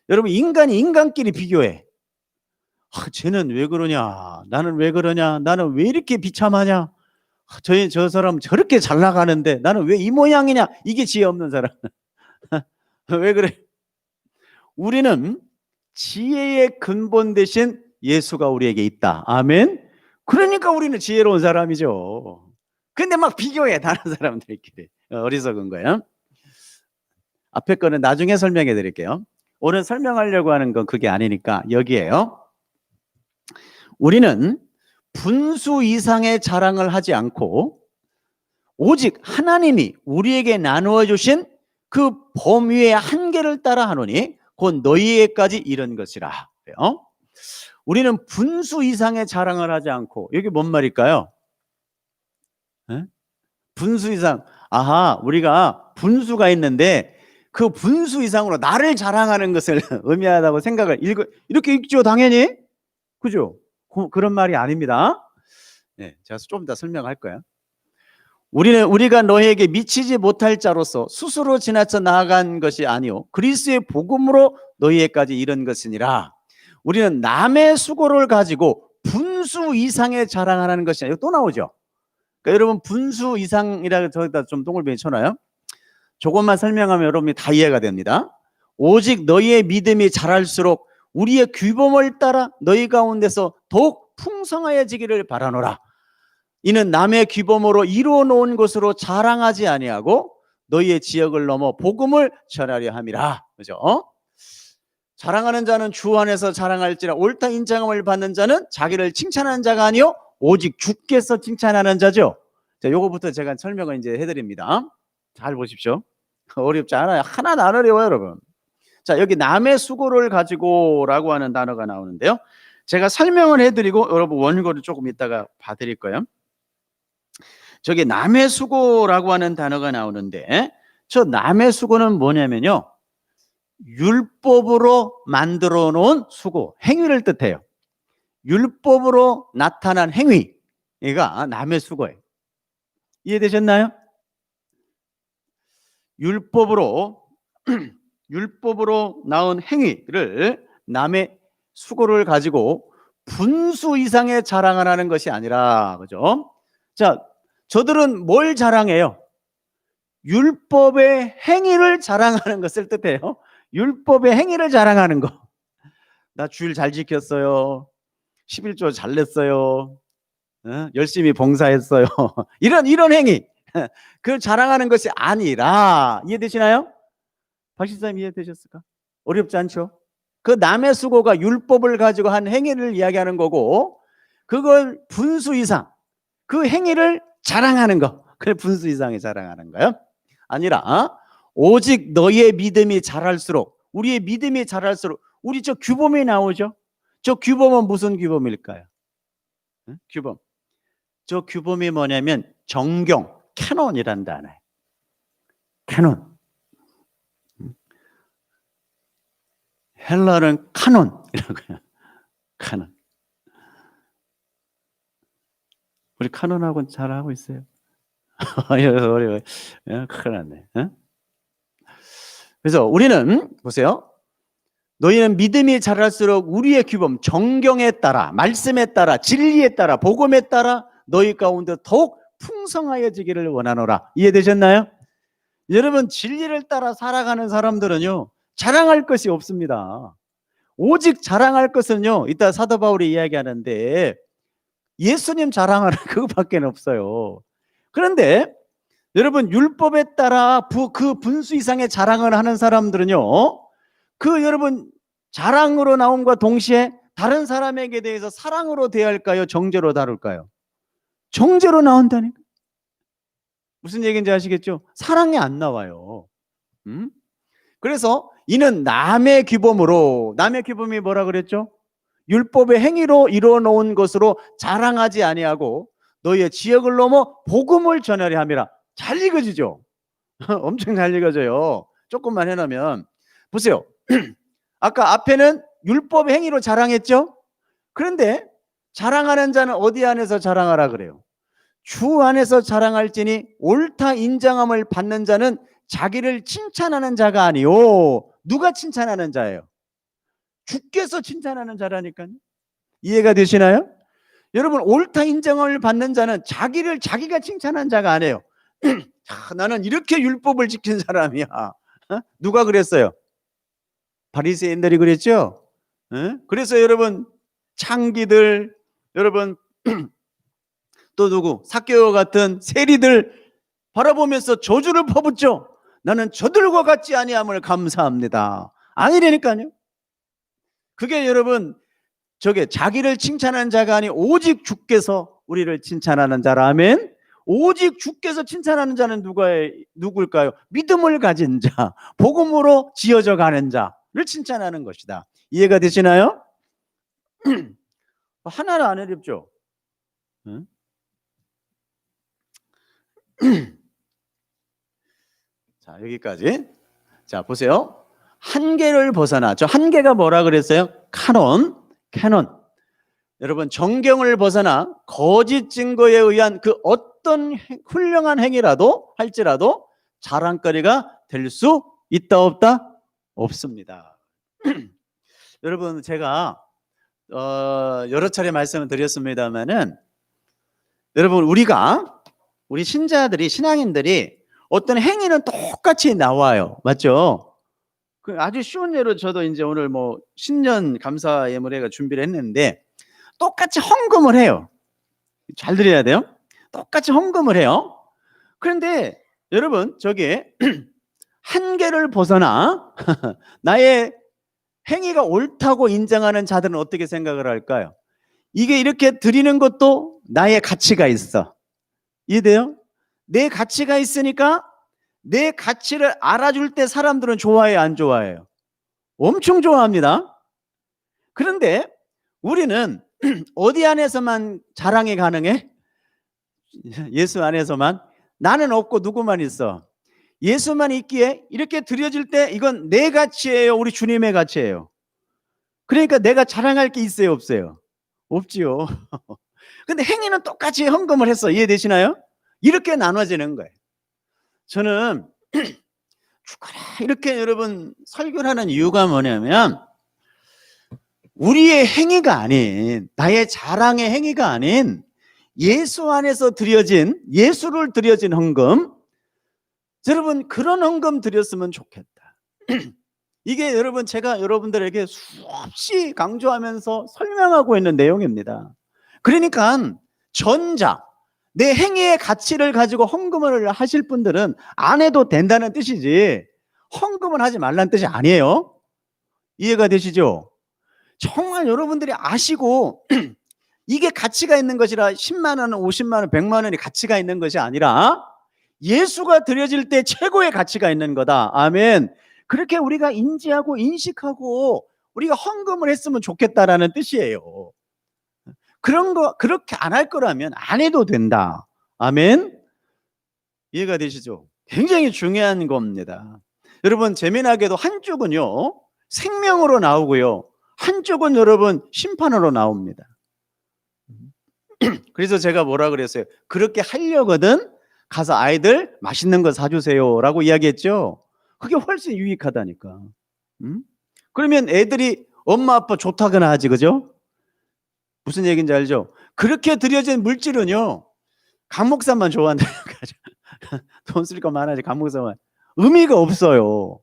[SPEAKER 1] 여러분, 인간이 인간끼리 비교해. 쟤는 왜 그러냐, 나는 왜 그러냐, 나는 왜 이렇게 비참하냐, 저 사람 저렇게 잘 나가는데 나는 왜 이 모양이냐. 이게 지혜 없는 사람. 왜 그래? 우리는 지혜의 근본 대신 예수가 우리에게 있다. 아멘. 그러니까 우리는 지혜로운 사람이죠. 근데 막 비교해, 다른 사람들끼리. 어리석은 거예요. 앞에 거는 나중에 설명해 드릴게요. 오늘 설명하려고 하는 건 그게 아니니까 여기에요. 우리는 분수 이상의 자랑을 하지 않고 오직 하나님이 우리에게 나누어 주신 그 범위의 한계를 따라 하노니 곧 너희에게까지 이른 것이라. 우리는 분수 이상의 자랑을 하지 않고, 여기 뭔 말일까요? 분수 이상. 아하, 우리가 분수가 있는데 그 분수 이상으로 나를 자랑하는 것을 의미하다고 생각을 이렇게 읽죠, 당연히. 그죠? 그런 말이 아닙니다. 네, 제가 좀 이따 설명할 거예요. 우리가 너희에게 미치지 못할 자로서 스스로 지나쳐 나아간 것이 아니요 그리스도의 복음으로 너희에게까지 이른 것이니라. 우리는 남의 수고를 가지고 분수 이상의 자랑하는 것이 아니고, 또 나오죠. 그러니까 여러분, 분수 이상이라고 저기다 좀 동글뱅이 쳐놔요. 조금만 설명하면 여러분이 다 이해가 됩니다. 오직 너희의 믿음이 자랄수록 우리의 규범을 따라 너희 가운데서 더욱 풍성하여지기를 바라노라. 이는 남의 규범으로 이루어 놓은 것으로 자랑하지 아니하고 너희의 지역을 넘어 복음을 전하려 함이라. 그죠? 자랑하는 자는 주 안에서 자랑할지라. 옳다 인정함을 받는 자는 자기를 칭찬하는 자가 아니요 오직 주께서 칭찬하는 자죠. 자, 요거부터 제가 설명을 이제 해드립니다. 잘 보십시오. 어렵지 않아요. 하나도 안 어려워요, 여러분. 자, 여기 남의 수고를 가지고라고 하는 단어가 나오는데요. 제가 설명을 해드리고 여러분 원고를 조금 이따가 봐드릴 거예요. 저기 남의 수고라고 하는 단어가 나오는데, 저 남의 수고는 뭐냐면요, 율법으로 만들어 놓은 수고, 행위를 뜻해요. 율법으로 나타난 행위가 남의 수고예요. 이해되셨나요? 율법으로 나온 행위를, 남의 수고를 가지고 분수 이상의 자랑을 하는 것이 아니라, 그죠? 자, 저들은 뭘 자랑해요? 율법의 행위를 자랑하는 것을 뜻해요. 율법의 행위를 자랑하는 거. 나 주일 잘 지켰어요. 11조 잘 냈어요. 열심히 봉사했어요. 이런 행위. 그걸 자랑하는 것이 아니라, 이해되시나요? 박실사님 이해되셨을까? 어렵지 않죠? 그 남의 수고가 율법을 가지고 한 행위를 이야기하는 거고, 그걸 분수 이상, 그 행위를 자랑하는 거, 그걸 분수 이상에 자랑하는 거예요. 아니라 오직 너희의 믿음이 자랄수록, 우리의 믿음이 자랄수록, 우리 저 규범이 나오죠. 저 규범은 무슨 규범일까요? 규범. 저 규범이 뭐냐면 정경, 캐논이란 단어예요. 캐논. 헬라는 카논이라고 해요. 카논. 우리 카논하고는 잘하고 있어요. 우리 큰일 났네. 그래서 우리는 보세요. 너희는 믿음이 자랄수록 우리의 규범, 정경에 따라, 말씀에 따라, 진리에 따라, 복음에 따라 너희 가운데 더욱 풍성하여지기를 원하노라. 이해되셨나요? 여러분, 진리를 따라 살아가는 사람들은요, 자랑할 것이 없습니다. 오직 자랑할 것은요, 이따 사도 바울이 이야기하는데 예수님 자랑하는 그거밖에 없어요. 그런데 여러분, 율법에 따라 그 분수 이상의 자랑을 하는 사람들은요, 여러분 자랑으로 나옴과 동시에 다른 사람에게 대해서 사랑으로 대할까요? 정죄로 다룰까요? 정죄로 나온다니까. 무슨 얘기인지 아시겠죠? 사랑이 안 나와요. 그래서 이는 남의 규범으로, 남의 규범이 뭐라 그랬죠? 율법의 행위로 이루어 놓은 것으로 자랑하지 아니하고 너희의 지역을 넘어 복음을 전하려 함이라. 잘 읽어지죠? 엄청 잘 읽어져요. 조금만 해놓으면. 보세요. 아까 앞에는 율법의 행위로 자랑했죠? 그런데 자랑하는 자는 어디 안에서 자랑하라 그래요? 주 안에서 자랑할지니 옳다 인정함을 받는 자는 자기를 칭찬하는 자가 아니요. 누가 칭찬하는 자예요? 주께서 칭찬하는 자라니까요. 이해가 되시나요? 여러분, 옳다 인정을 받는 자는 자기를 자기가 칭찬한 자가 아니에요. 나는 이렇게 율법을 지킨 사람이야. 누가 그랬어요? 바리새인들이 그랬죠. 그래서 여러분, 창기들, 여러분 또 누구? 삭개오 같은 세리들 바라보면서 저주를 퍼붓죠. 나는 저들과 같지 아니함을 감사합니다. 아니라니까요. 그게 여러분, 저게 자기를 칭찬하는 자가 아니 오직 주께서 우리를 칭찬하는 자라면, 오직 주께서 칭찬하는 자는 누굴까요? 믿음을 가진 자, 복음으로 지어져 가는 자를 칭찬하는 것이다. 이해가 되시나요? 하나는 안 어렵죠? 응? 자, 여기까지. 자, 보세요. 한계를 벗어나. 저 한계가 뭐라 그랬어요? 캐논. 여러분, 정경을 벗어나 거짓 증거에 의한 그 어떤 훌륭한 행위라도 할지라도 자랑거리가 될 수 있다 없다? 없습니다. 여러분, 제가 여러 차례 말씀을 드렸습니다만은, 여러분, 우리 신자들이, 신앙인들이 어떤 행위는 똑같이 나와요. 맞죠? 아주 쉬운 예로 저도 이제 오늘 뭐 신년 감사 예물회가 준비를 했는데 똑같이 헌금을 해요. 잘 들어야 돼요. 똑같이 헌금을 해요. 그런데 여러분, 저게 한계를 벗어나 나의 행위가 옳다고 인정하는 자들은 어떻게 생각을 할까요? 이게 이렇게 드리는 것도 나의 가치가 있어. 이해돼요? 내 가치가 있으니까 내 가치를 알아줄 때 사람들은 좋아해요, 안 좋아해요? 엄청 좋아합니다. 그런데 우리는 어디 안에서만 자랑이 가능해? 예수 안에서만. 나는 없고 누구만 있어? 예수만 있기에 이렇게 드려질 때 이건 내 가치예요, 우리 주님의 가치예요? 그러니까 내가 자랑할 게 있어요, 없어요? 없지요. 근데 행위는 똑같이 헌금을 했어. 이해되시나요? 이렇게 나눠지는 거예요. 저는 죽어라 이렇게 여러분 설교를 하는 이유가 뭐냐면, 우리의 행위가 아닌, 나의 자랑의 행위가 아닌 예수 안에서 드려진, 예수를 드려진 헌금, 여러분 그런 헌금 드렸으면 좋겠다. 이게 여러분 제가 여러분들에게 수없이 강조하면서 설명하고 있는 내용입니다. 그러니까 전자, 내 행위의 가치를 가지고 헌금을 하실 분들은 안 해도 된다는 뜻이지 헌금을 하지 말라는 뜻이 아니에요. 이해가 되시죠? 정말 여러분들이 아시고 이게 가치가 있는 것이라 10만 원, 50만 원, 100만 원이 가치가 있는 것이 아니라 예수가 드려질 때 최고의 가치가 있는 거다. 아멘. 그렇게 우리가 인지하고 인식하고 우리가 헌금을 했으면 좋겠다라는 뜻이에요. 그런 거 그렇게 안 할 거라면 안 해도 된다. 아멘. 이해가 되시죠? 굉장히 중요한 겁니다. 여러분, 재미나게도 한쪽은요 생명으로 나오고요, 한쪽은 여러분 심판으로 나옵니다. 그래서 제가 뭐라 그랬어요? 그렇게 하려거든 가서 아이들 맛있는 거 사주세요 라고 이야기했죠. 그게 훨씬 유익하다니까. 그러면 애들이 엄마 아빠 좋다거나 하지, 그죠? 무슨 얘기인지 알죠? 그렇게 들여진 물질은요 강 목사만 좋아한다는 거죠. 돈 쓸 거 많아지 강 목사만. 의미가 없어요.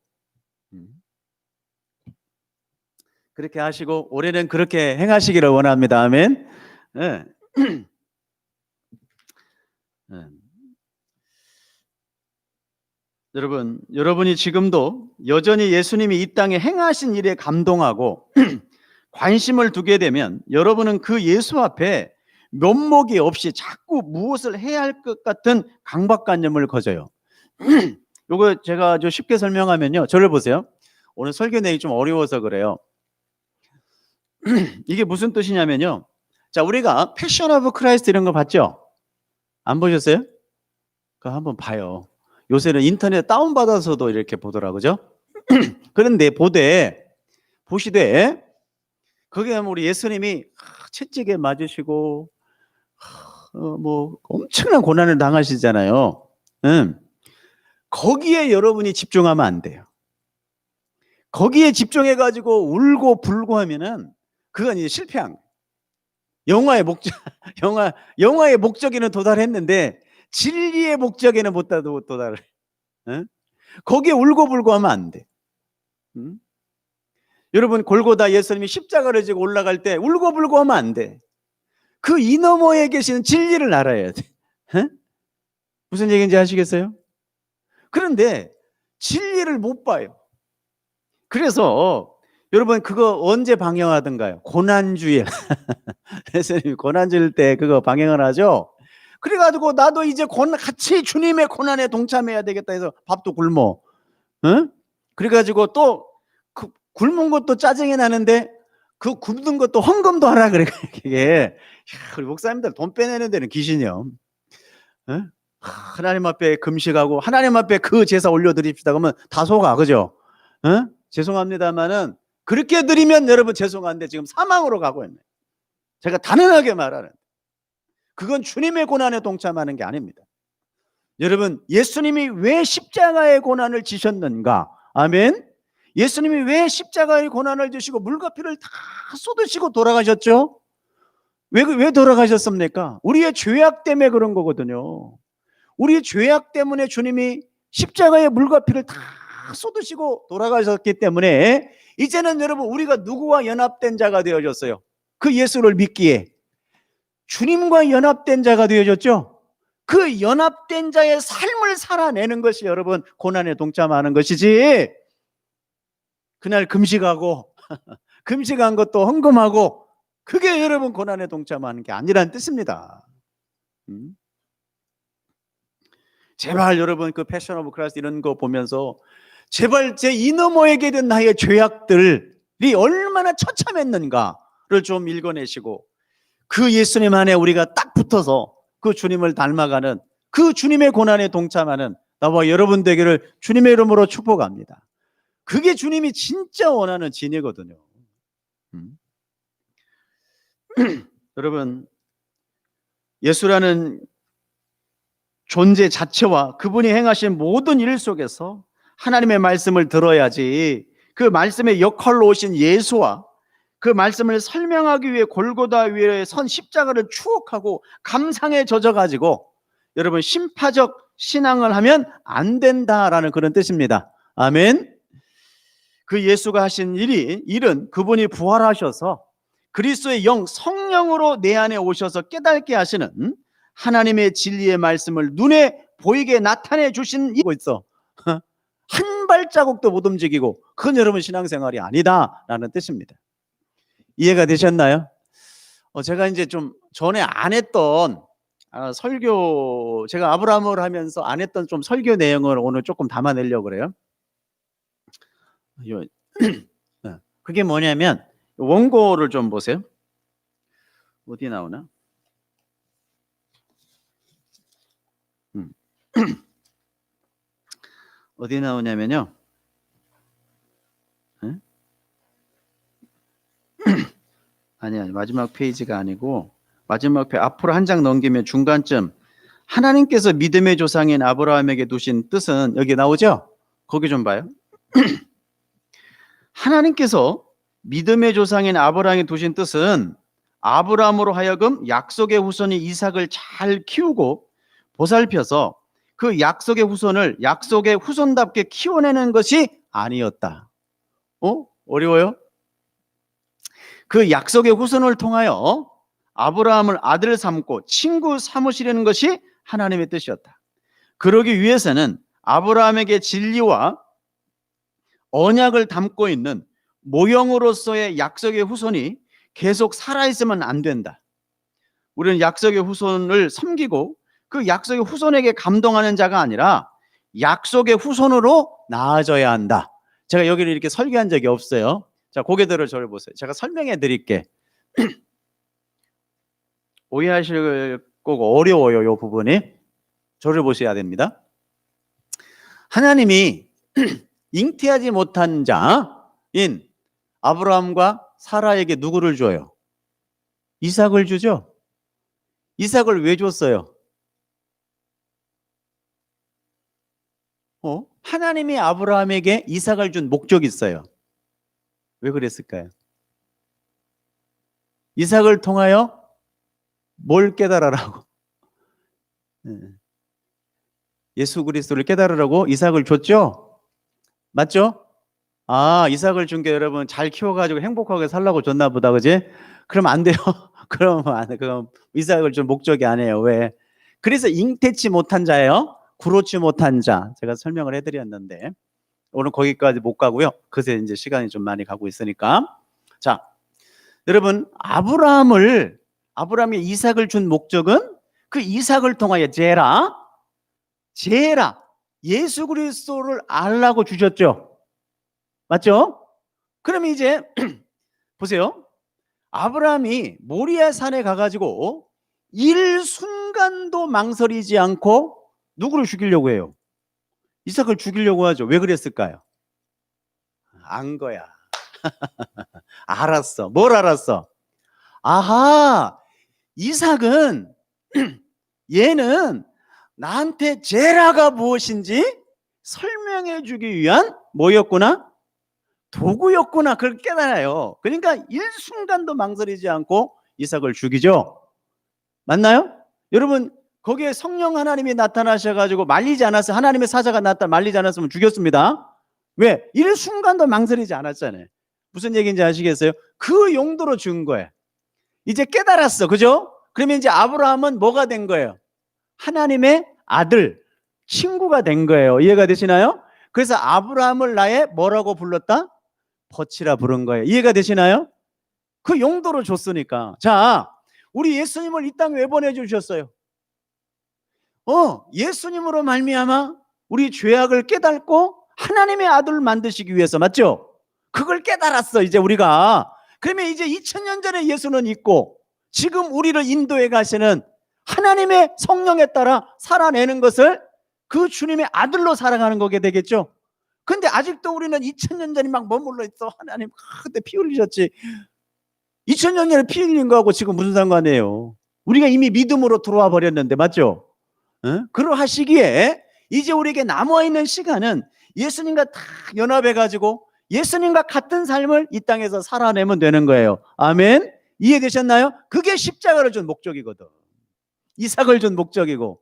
[SPEAKER 1] 그렇게 하시고 올해는 그렇게 행하시기를 원합니다. 아멘. 네. 네. 여러분이 지금도 여전히 예수님이 이 땅에 행하신 일에 감동하고 관심을 두게 되면 여러분은 그 예수 앞에 면목이 없이 자꾸 무엇을 해야 할 것 같은 강박관념을 가져요. 요거 제가 좀 쉽게 설명하면요, 저를 보세요. 오늘 설교 내용이 좀 어려워서 그래요. 이게 무슨 뜻이냐면요, 자, 우리가 패션 오브 크라이스트 이런 거 봤죠? 안 보셨어요? 그거 한번 봐요. 요새는 인터넷 다운받아서도 이렇게 보더라고요. 그죠? 그런데 보시되 거기에 우리 예수님이 채찍에 맞으시고 뭐 엄청난 고난을 당하시잖아요. 거기에 여러분이 집중하면 안 돼요. 거기에 집중해가지고 울고 불고 하면은 그건 이제 실패한 거예요. 영화의 목적에는 도달했는데 진리의 목적에는 못 도달을. 거기에 울고 불고 하면 안 돼. 여러분, 골고다 예수님이 십자가를 지고 올라갈 때 울고 불고 하면 안 돼. 그 이 너머에 계시는 진리를 알아야 돼. 무슨 얘기인지 아시겠어요? 그런데 진리를 못 봐요. 그래서 여러분, 그거 언제 방영하던가요? 고난주일. 예수님이 고난주일 때 그거 방영을 하죠. 그래가지고 나도 이제 같이 주님의 고난에 동참해야 되겠다 해서 밥도 굶어. 그래가지고 또 그 굶은 것도 짜증이 나는데 그 굶는 것도 헌금도 하라 그래. 이게 우리 목사님들 돈 빼내는 데는 귀신이요. 하나님 앞에 금식하고 하나님 앞에 그 제사 올려드립시다 그러면 다 속아, 그죠? 죄송합니다만은 그렇게 드리면 여러분 죄송한데 지금 사망으로 가고 있네. 제가 단언하게 말하는, 그건 주님의 고난에 동참하는 게 아닙니다. 여러분, 예수님이 왜 십자가의 고난을 지셨는가? 아멘. 예수님이 왜 십자가의 고난을 지시고 물과 피를 다 쏟으시고 돌아가셨죠? 왜 돌아가셨습니까? 우리의 죄악 때문에 그런 거거든요. 우리의 죄악 때문에 주님이 십자가의 물과 피를 다 쏟으시고 돌아가셨기 때문에 이제는 여러분 우리가 누구와 연합된 자가 되어졌어요? 그 예수를 믿기에 주님과 연합된 자가 되어졌죠. 그 연합된 자의 삶을 살아내는 것이 여러분 고난에 동참하는 것이지, 그날 금식하고 금식한 것도 헌금하고 그게 여러분 고난에 동참하는 게 아니란 뜻입니다. 제발 여러분 그 패션 오브 크라이스트 이런 거 보면서 제발 제 이너머에게 된 나의 죄악들이 얼마나 처참했는가를 좀 읽어내시고 그 예수님 안에 우리가 딱 붙어서 그 주님을 닮아가는, 그 주님의 고난에 동참하는 나와 여러분 되기를 주님의 이름으로 축복합니다. 그게 주님이 진짜 원하는 진이거든요. 여러분, 예수라는 존재 자체와 그분이 행하신 모든 일 속에서 하나님의 말씀을 들어야지, 그 말씀의 역할로 오신 예수와 그 말씀을 설명하기 위해 골고다 위에 선 십자가를 추억하고 감상에 젖어가지고 여러분 심파적 신앙을 하면 안 된다라는 그런 뜻입니다. 아멘. 그 예수가 하신 일은 그분이 부활하셔서 그리스도의 영 성령으로 내 안에 오셔서 깨닫게 하시는 하나님의 진리의 말씀을 눈에 보이게 나타내 주신 이고 있어. 한 발자국도 못 움직이고 그건 여러분 신앙생활이 아니다라는 뜻입니다. 이해가 되셨나요? 제가 이제 좀 전에 안 했던 설교, 제가 아브라함을 하면서 안 했던 좀 설교 내용을 오늘 조금 담아내려고 그래요. 그게 뭐냐면 원고를 좀 보세요. 어디 나오나? 어디 나오냐면요. 아니, 마지막 페이지가 아니고 마지막 페이지 앞으로 한 장 넘기면 중간쯤 하나님께서 믿음의 조상인 아브라함에게 두신 뜻은 여기 나오죠? 거기 좀 봐요. 하나님께서 믿음의 조상인 아브라함에게 두신 뜻은 아브라함으로 하여금 약속의 후손이 이삭을 잘 키우고 보살펴서 그 약속의 후손을 약속의 후손답게 키워내는 것이 아니었다. 어려워요? 그 약속의 후손을 통하여 아브라함을 아들 삼고 친구 삼으시려는 것이 하나님의 뜻이었다. 그러기 위해서는 아브라함에게 진리와 언약을 담고 있는 모형으로서의 약속의 후손이 계속 살아있으면 안 된다. 우리는 약속의 후손을 섬기고 그 약속의 후손에게 감동하는 자가 아니라 약속의 후손으로 나아져야 한다. 제가 여기를 이렇게 설교한 적이 없어요. 자, 고개들을 저를 보세요. 제가 설명해 드릴게. 오해하실 거고 어려워요, 이 부분이. 저를 보셔야 됩니다. 하나님이 잉태하지 못한 자인 아브라함과 사라에게 누구를 줘요? 이삭을 주죠. 이삭을 왜 줬어요? 하나님이 아브라함에게 이삭을 준 목적이 있어요. 왜 그랬을까요? 이삭을 통하여 뭘 깨달으라고? 예수 그리스도를 깨달으라고 이삭을 줬죠? 맞죠? 이삭을 준 게 여러분 잘 키워가지고 행복하게 살라고 줬나 보다, 그지? 그러면 안 돼요. 그럼 이삭을 준 목적이 아니에요. 왜? 그래서 잉태치 못한 자예요. 구로치 못한 자. 제가 설명을 해드렸는데 오늘 거기까지 못 가고요. 그새 이제 시간이 좀 많이 가고 있으니까. 자, 여러분 아브라함이 이삭을 준 목적은 그 이삭을 통하여 제라 예수 그리스도를 알라고 주셨죠. 맞죠? 그럼 이제 보세요. 아브라함이 모리아 산에 가가지고 일순간도 망설이지 않고 누구를 죽이려고 해요? 이삭을 죽이려고 하죠. 왜 그랬을까요? 안 거야. 알았어. 뭘 알았어? 아하, 이삭은 얘는 나한테 제라가 무엇인지 설명해 주기 위한 뭐였구나? 도구였구나. 그걸 깨달아요. 그러니까 일순간도 망설이지 않고 이삭을 죽이죠. 맞나요? 여러분, 거기에 성령 하나님이 나타나셔가지고 말리지 않았어요. 하나님의 사자가 나타나 말리지 않았으면 죽였습니다. 왜? 일순간도 망설이지 않았잖아요. 무슨 얘기인지 아시겠어요? 그 용도로 죽은 거예요. 이제 깨달았어. 그죠? 그러면 이제 아브라함은 뭐가 된 거예요? 하나님의 아들, 친구가 된 거예요. 이해가 되시나요? 그래서 아브라함을 나의 뭐라고 불렀다? 벗이라 부른 거예요. 이해가 되시나요? 그 용도로 줬으니까. 자, 우리 예수님을 이 땅에 왜 보내주셨어요? 예수님으로 말미암아 우리 죄악을 깨닫고 하나님의 아들을 만드시기 위해서. 맞죠? 그걸 깨달았어 이제 우리가. 그러면 이제 2000년 전에 예수는 있고 지금 우리를 인도해 가시는 하나님의 성령에 따라 살아내는 것을 그 주님의 아들로 살아가는 거게 되겠죠. 근데 아직도 우리는 2000년 전에 막 머물러 있어. 하나님 그때 피 흘리셨지. 2000년 전에 피 흘린 거하고 지금 무슨 상관이에요? 우리가 이미 믿음으로 들어와 버렸는데. 맞죠? 그러하시기에 이제 우리에게 남아있는 시간은 예수님과 다 연합해가지고 예수님과 같은 삶을 이 땅에서 살아내면 되는 거예요. 아멘. 이해되셨나요? 그게 십자가를 준 목적이거든. 이삭을 준 목적이고.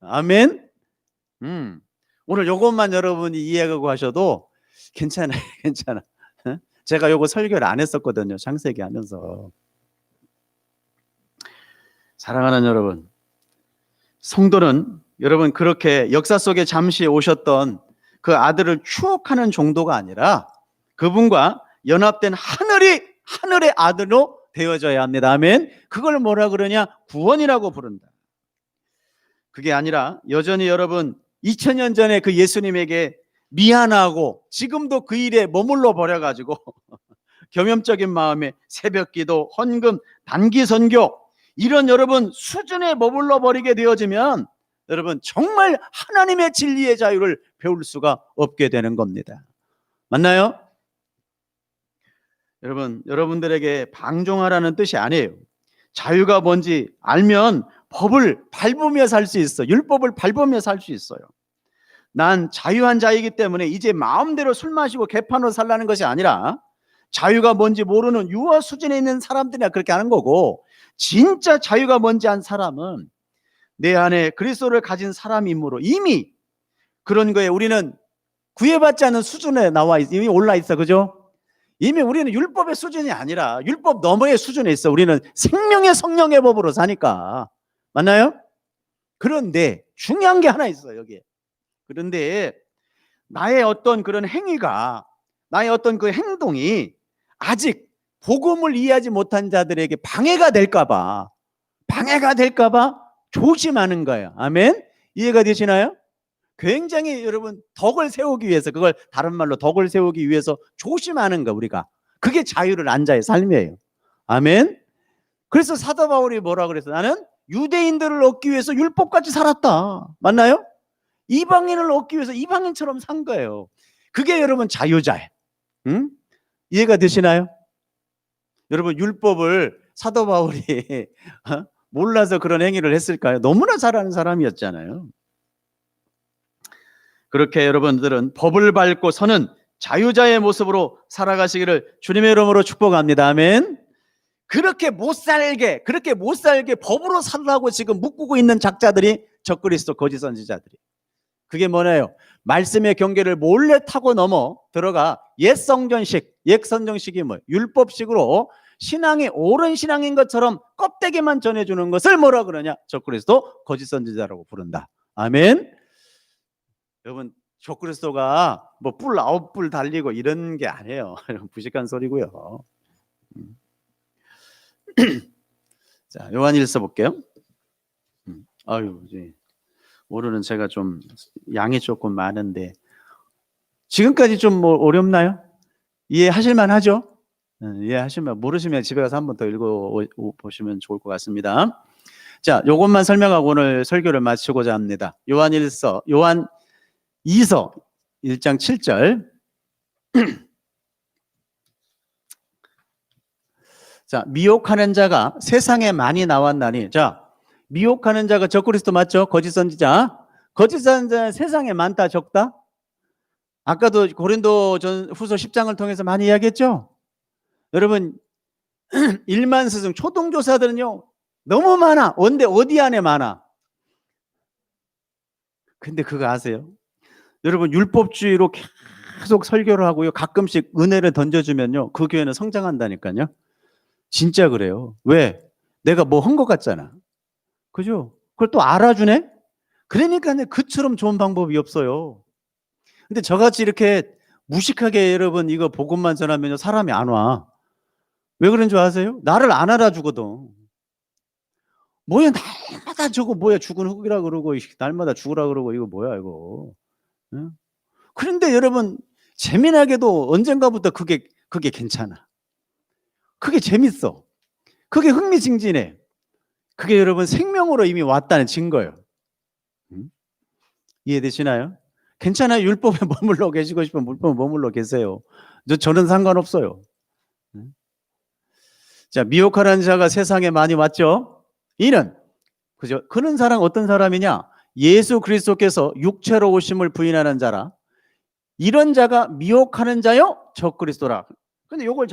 [SPEAKER 1] 아멘. 오늘 요것만 여러분이 이해하고 하셔도 괜찮아요. 괜찮아. 제가 요거 설교를 안 했었거든요. 창세기 하면서. 사랑하는 여러분, 성도는 여러분 그렇게 역사 속에 잠시 오셨던 그 아들을 추억하는 정도가 아니라 그분과 연합된 하늘의 아들로 되어져야 합니다. 아멘. 그걸 뭐라 그러냐? 구원이라고 부른다. 그게 아니라 여전히 여러분 2000년 전에 그 예수님에게 미안하고 지금도 그 일에 머물러 버려가지고 겸염적인 마음에 새벽기도, 헌금, 단기 선교 이런 여러분 수준에 머물러 버리게 되어지면 여러분 정말 하나님의 진리의 자유를 배울 수가 없게 되는 겁니다. 맞나요? 여러분들에게 방종하라는 뜻이 아니에요. 자유가 뭔지 알면 법을 밟으며 살 수 있어. 율법을 밟으며 살 수 있어요. 난 자유한 자이기 때문에 이제 마음대로 술 마시고 개판으로 살라는 것이 아니라 자유가 뭔지 모르는 유아 수준에 있는 사람들이나 그렇게 하는 거고, 진짜 자유가 뭔지 안 사람은 내 안에 그리스도를 가진 사람이므로 이미 그런 거에 우리는 구애받지 않는 수준에 이미 올라 있어. 그죠? 이미 우리는 율법의 수준이 아니라 율법 너머의 수준에 있어. 우리는 생명의 성령의 법으로 사니까. 맞나요? 그런데 중요한 게 하나 있어요, 여기에. 그런데 나의 어떤 그런 행위가, 나의 어떤 그 행동이 아직 복음을 이해하지 못한 자들에게 방해가 될까봐 조심하는 거예요. 아멘? 이해가 되시나요? 굉장히 여러분 덕을 세우기 위해서, 그걸 다른 말로 덕을 세우기 위해서 조심하는 거, 우리가. 그게 자유를 안 자의 삶이에요. 아멘? 그래서 사도 바울이 뭐라 그랬어? 나는 유대인들을 얻기 위해서 율법까지 살았다. 맞나요? 이방인을 얻기 위해서 이방인처럼 산 거예요. 그게 여러분 자유자예요. 응? 이해가 되시나요? 여러분 율법을 사도 바울이 몰라서 그런 행위를 했을까요? 너무나 잘하는 사람이었잖아요. 그렇게 여러분들은 법을 밟고 서는 자유자의 모습으로 살아가시기를 주님의 이름으로 축복합니다. 아멘. 그렇게 못 살게 법으로 살라고 지금 묶고 있는 작자들이 적그리스도 거짓 선지자들이. 그게 뭐냐요? 말씀의 경계를 몰래 타고 넘어 들어가 옛 선정식이 뭐예요? 율법식으로 신앙이 옳은 신앙인 것처럼 껍데기만 전해주는 것을 뭐라 그러냐? 적그리스도 거짓 선지자라고 부른다. 아멘. 여러분 적그리스도가 뭐 뿔 9뿔 달리고 이런 게 아니에요. 부식한 소리고요. 자, 요한일서 볼게요. 오늘은 제가 좀 양이 조금 많은데 지금까지 좀 뭐 어렵나요? 이해하실만 하죠? 이해하시면, 모르시면 집에 가서 한 번 더 읽어보시면 좋을 것 같습니다. 자, 요것만 설명하고 오늘 설교를 마치고자 합니다. 요한 2서 1장 7절. 자, 미혹하는 자가 세상에 많이 나왔나니. 자, 미혹하는 자가 적그리스도 맞죠? 거짓 선지자. 거짓 선지자 세상에 많다 적다? 아까도 고린도전후서 10장을 통해서 많이 이야기했죠? 여러분 일만 스승 초등교사들은요 너무 많아. 어디 안에 많아. 근데 그거 아세요? 여러분 율법주의로 계속 설교를 하고요, 가끔씩 은혜를 던져주면요 그 교회는 성장한다니까요. 진짜 그래요. 왜? 내가 뭐 한 것 같잖아. 그죠? 그걸 또 알아주네? 그러니까 그처럼 좋은 방법이 없어요. 근데 저같이 이렇게 무식하게 여러분 이거 복음만 전하면 사람이 안 와. 왜 그런 줄 아세요? 나를 안 알아주거든. 뭐야 날마다 저거 뭐야 죽은 흙이라 그러고 날마다 죽으라 그러고 이거 뭐야 이거. 응? 그런데 여러분 재미나게도 언젠가부터 그게 괜찮아. 그게 재밌어. 그게 흥미진진해. 그게 여러분 생명으로 이미 왔다는 증거예요. 응? 이해되시나요? 괜찮아요. 율법에 머물러 계시고 싶으면 율법에 머물러 계세요. 저는 상관없어요. 응? 자, 미혹하는 자가 세상에 많이 왔죠. 이는 그죠? 그런 사람 어떤 사람이냐? 예수 그리스도께서 육체로 오심을 부인하는 자라. 이런 자가 미혹하는 자요 적그리스도라. 근데 요걸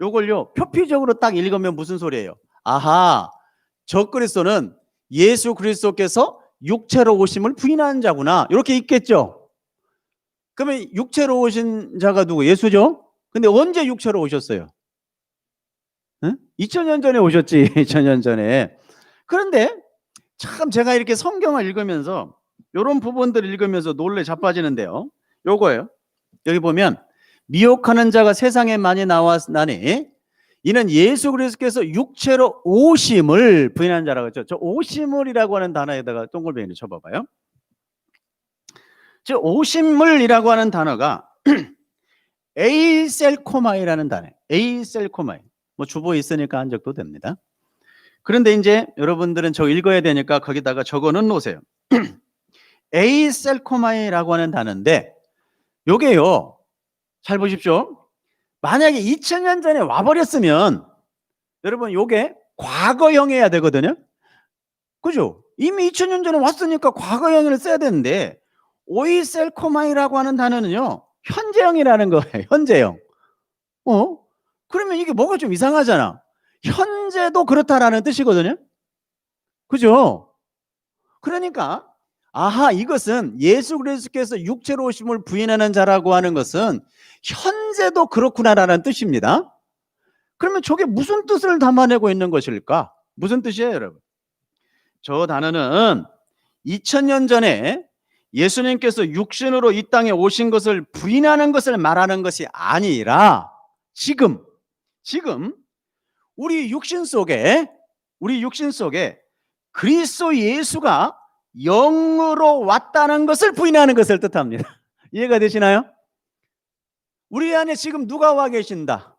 [SPEAKER 1] 요걸요 표피적으로 딱 읽으면 무슨 소리예요? 아하, 적그리스도는 예수 그리스도께서 육체로 오심을 부인하는 자구나, 이렇게 읽겠죠. 그러면 육체로 오신 자가 누구? 예수죠. 근데 언제 육체로 오셨어요? 응? 2000년 전에 오셨지. 2000년 전에. 그런데 참 제가 이렇게 성경을 읽으면서 이런 부분들을 읽으면서 놀래 자빠지는데요, 요거예요. 여기 보면 미혹하는 자가 세상에 많이 나왔나니 이는 예수 그리스도께서 육체로 오심을 부인하는 자라고 했죠. 저 오심을이라고 하는 단어에다가 동글뱅이를 쳐봐봐요. 저 오심을이라고 하는 단어가 에이셀코마이라는 단어. 에이셀코마이. 뭐 주보에 있으니까 한 적도 됩니다. 그런데 이제 여러분들은 저 읽어야 되니까 거기다가 적어 놓으세요. 에이셀코마이라고 하는 단어인데 요게요. 잘 보십시오. 만약에 2000년 전에 와버렸으면 여러분 요게 과거형이어야 되거든요. 그죠? 이미 2000년 전에 왔으니까 과거형을 써야 되는데 오이셀코마이라고 하는 단어는요. 현재형이라는 거예요. 현재형. 그러면 이게 뭐가 좀 이상하잖아. 현재도 그렇다라는 뜻이거든요. 그죠? 그러니까 아하, 이것은 예수 그리스도께서 육체로 오심을 부인하는 자라고 하는 것은 현재도 그렇구나라는 뜻입니다. 그러면 저게 무슨 뜻을 담아내고 있는 것일까? 무슨 뜻이에요, 여러분? 저 단어는 2000년 전에 예수님께서 육신으로 이 땅에 오신 것을 부인하는 것을 말하는 것이 아니라 지금 우리 육신 속에 그리스도 예수가 영으로 왔다는 것을 부인하는 것을 뜻합니다. 이해가 되시나요? 우리 안에 지금 누가 와 계신다?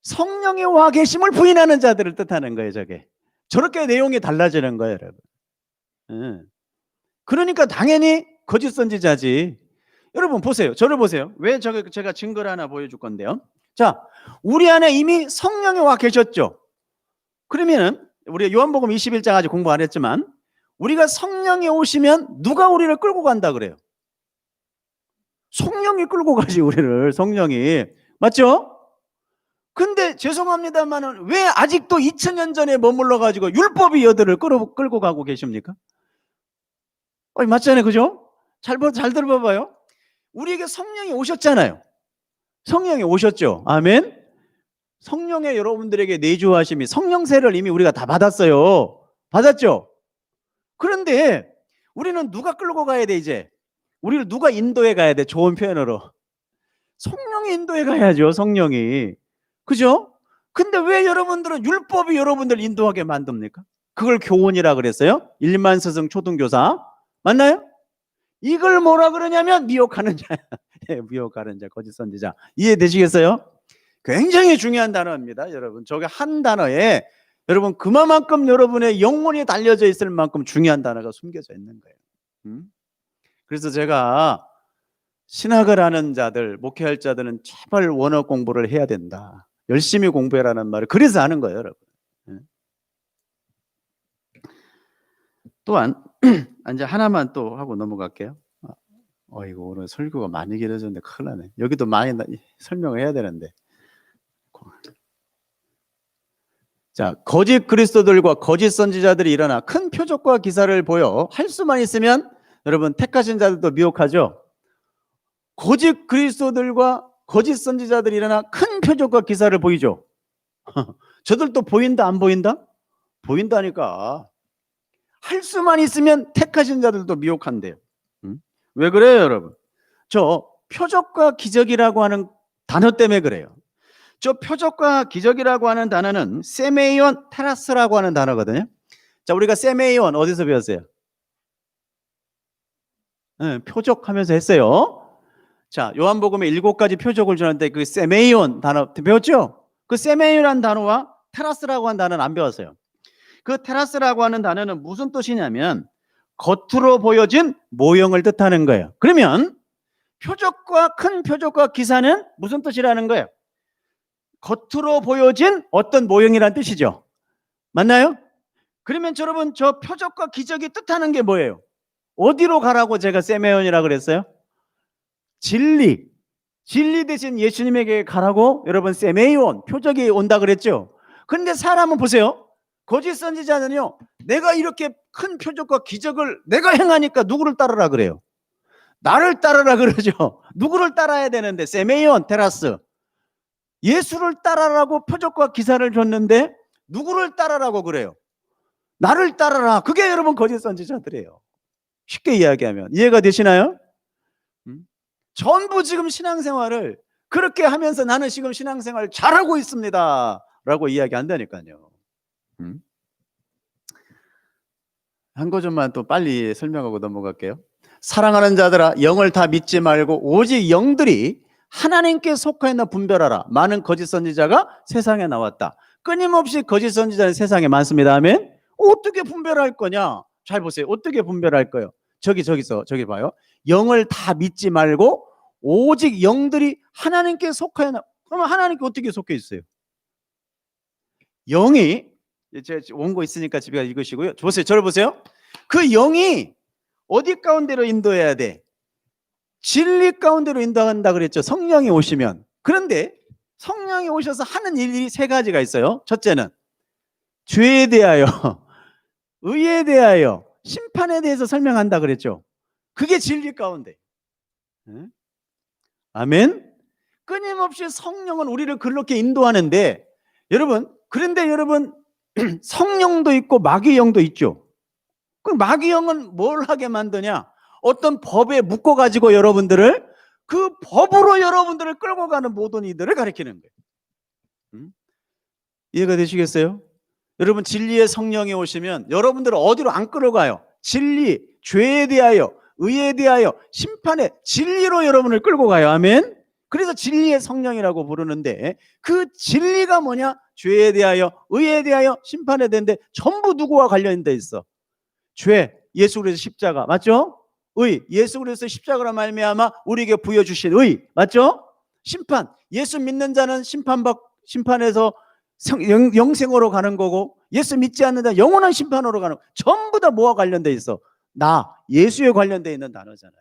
[SPEAKER 1] 성령이 와 계심을 부인하는 자들을 뜻하는 거예요. 저게 저렇게 내용이 달라지는 거예요, 여러분. 그러니까 당연히 거짓 선지자지. 여러분 보세요. 저를 보세요. 왜 제가 증거를 하나 보여줄 건데요. 자, 우리 안에 이미 성령이 와 계셨죠. 그러면은 우리 요한복음 21장 아직 공부 안 했지만 우리가 성령이 오시면 누가 우리를 끌고 간다 그래요? 성령이 끌고 가지 우리를. 성령이. 맞죠? 근데 죄송합니다만은 왜 아직도 2000년 전에 머물러 가지고 율법이 여들을 끌고 가고 계십니까? 맞잖아요. 그죠? 잘 들어봐봐요. 우리에게 성령이 오셨잖아요. 성령이 오셨죠. 아멘. 성령의 여러분들에게 내주하심이 성령세를 이미 우리가 다 받았어요. 받았죠? 그런데 우리는 누가 끌고 가야 돼 이제? 우리를 누가 인도해 가야 돼? 좋은 표현으로. 성령이 인도해 가야죠. 성령이. 그죠? 근데 왜 여러분들은 율법이 여러분들 인도하게 만듭니까? 그걸 교훈이라 그랬어요. 1만 스승 초등교사. 맞나요? 이걸 뭐라 그러냐면 미혹하는 자야. 미혹하는 자, 거짓 선지자. 이해되시겠어요? 굉장히 중요한 단어입니다, 여러분. 저게 한 단어에 여러분 그만큼 여러분의 영혼이 달려져 있을 만큼 중요한 단어가 숨겨져 있는 거예요. 그래서 제가 신학을 하는 자들, 목회할 자들은 제발 원어 공부를 해야 된다. 열심히 공부해라는 말을 그래서 하는 거예요, 여러분. 또한 이제 하나만 또 하고 넘어갈게요. 이거 오늘 설교가 많이 길어졌는데 큰일 나네. 여기도 많이 설명을 해야 되는데. 자, 거짓 그리스도들과 거짓 선지자들이 일어나 큰 표적과 기사를 보여 할 수만 있으면 여러분 택하신 자들도 미혹하죠. 거짓 그리스도들과 거짓 선지자들이 일어나 큰 표적과 기사를 보이죠. 저들도 보인다 안 보인다? 보인다니까. 할 수만 있으면 택하신 자들도 미혹한대요. 왜 그래요, 여러분? 저 표적과 기적이라고 하는 단어 때문에 그래요. 저 표적과 기적이라고 하는 단어는 세메이온 테라스라고 하는 단어거든요. 자, 우리가 세메이온 어디서 배웠어요? 표적하면서 했어요. 자, 요한복음에 7가지 표적을 주는데 그 세메이온 단어 배웠죠? 그 세메이온이라는 단어와 테라스라고 하는 단어는 안 배웠어요. 그 테라스라고 하는 단어는 무슨 뜻이냐면 겉으로 보여진 모형을 뜻하는 거예요. 그러면 표적과 큰 표적과 기사는 무슨 뜻이라는 거예요? 겉으로 보여진 어떤 모형이란 뜻이죠. 맞나요? 그러면 여러분 저 표적과 기적이 뜻하는 게 뭐예요? 어디로 가라고 제가 세메온이라고 그랬어요? 진리 대신 예수님에게 가라고 여러분 세메이온 표적이 온다 그랬죠. 그런데 사람은 보세요. 거짓 선지자는요, 내가 이렇게 큰 표적과 기적을 내가 행하니까 누구를 따르라 그래요? 나를 따르라 그러죠. 누구를 따라야 되는데? 세메이온 테라스. 예수를 따라라고 표적과 기사를 줬는데 누구를 따라라고 그래요? 나를 따라라. 그게 여러분 거짓 선지자들이에요. 쉽게 이야기하면. 이해가 되시나요? 전부 지금 신앙생활을 그렇게 하면서 나는 지금 신앙생활 잘하고 있습니다 라고 이야기한다니까요. 한 거좀만 또 빨리 설명하고 넘어갈게요. 사랑하는 자들아, 영을 다 믿지 말고 오직 영들이 하나님께 속하였나 분별하라. 많은 거짓 선지자가 세상에 나왔다. 끊임없이 거짓 선지자는 세상에 많습니다. 아멘. 어떻게 분별할 거냐? 잘 보세요. 어떻게 분별할 거예요? 저기 봐요. 영을 다 믿지 말고 오직 영들이 하나님께 속하였나. 그러면 하나님께 어떻게 속해 있어요? 영이, 제가 원고 있으니까 집에 가서 읽으시고요. 보세요. 저를 보세요. 그 영이 어디 가운데로 인도해야 돼? 진리 가운데로 인도한다 그랬죠. 성령이 오시면. 그런데 성령이 오셔서 하는 일이 세 가지가 있어요. 첫째는 죄에 대하여, 의에 대하여, 심판에 대해서 설명한다 그랬죠. 그게 진리 가운데. 아멘. 끊임없이 성령은 우리를 그렇게 인도하는데, 그런데 여러분 성령도 있고 마귀의 영도 있죠. 그럼 마귀의 영은 뭘 하게 만드냐? 어떤 법에 묶어가지고 여러분들을, 그 법으로 여러분들을 끌고 가는 모든 이들을 가리키는 거예요. 이해가 되시겠어요? 여러분 진리의 성령이 오시면 여러분들을 어디로 안 끌어가요? 진리, 죄에 대하여, 의에 대하여, 심판에, 진리로 여러분을 끌고 가요. 아멘. 그래서 진리의 성령이라고 부르는데, 그 진리가 뭐냐? 죄에 대하여, 의에 대하여, 심판에 대한데 전부 누구와 관련돼 있어? 죄, 예수 그리스도 십자가, 맞죠? 의, 예수 그리스도 십자가로 말미암아 우리에게 부여주신 의, 맞죠? 심판, 예수 믿는 자는 심판에서 영생으로 가는 거고, 예수 믿지 않는 자 영원한 심판으로 가는 거. 전부 다 뭐와 관련돼 있어? 예수에 관련돼 있는 단어잖아요.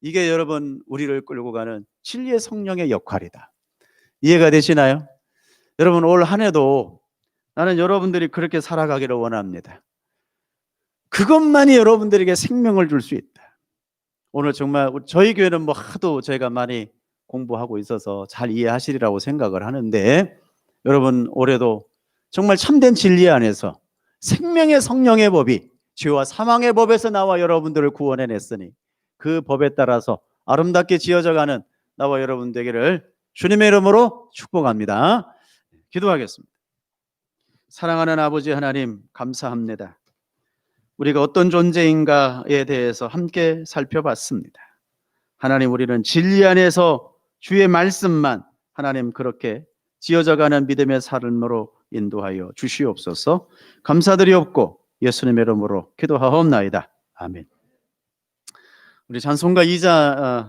[SPEAKER 1] 이게 여러분 우리를 끌고 가는 진리의 성령의 역할이다. 이해가 되시나요? 여러분 올 한 해도 나는 여러분들이 그렇게 살아가기를 원합니다. 그것만이 여러분들에게 생명을 줄 수 있다. 오늘 정말 저희 교회는 하도 저희가 많이 공부하고 있어서 잘 이해하시리라고 생각을 하는데, 여러분 올해도 정말 참된 진리 안에서 생명의 성령의 법이 죄와 사망의 법에서 나와 여러분들을 구원해냈으니, 그 법에 따라서 아름답게 지어져가는 나와 여러분 되기를 주님의 이름으로 축복합니다. 기도하겠습니다. 사랑하는 아버지 하나님, 감사합니다. 우리가 어떤 존재인가에 대해서 함께 살펴봤습니다. 하나님, 우리는 진리 안에서 주의 말씀만 하나님 그렇게 지어져가는 믿음의 삶으로 인도하여 주시옵소서. 감사드리옵고 예수님의 이름으로 기도하옵나이다. 아멘. 우리 찬송가 2자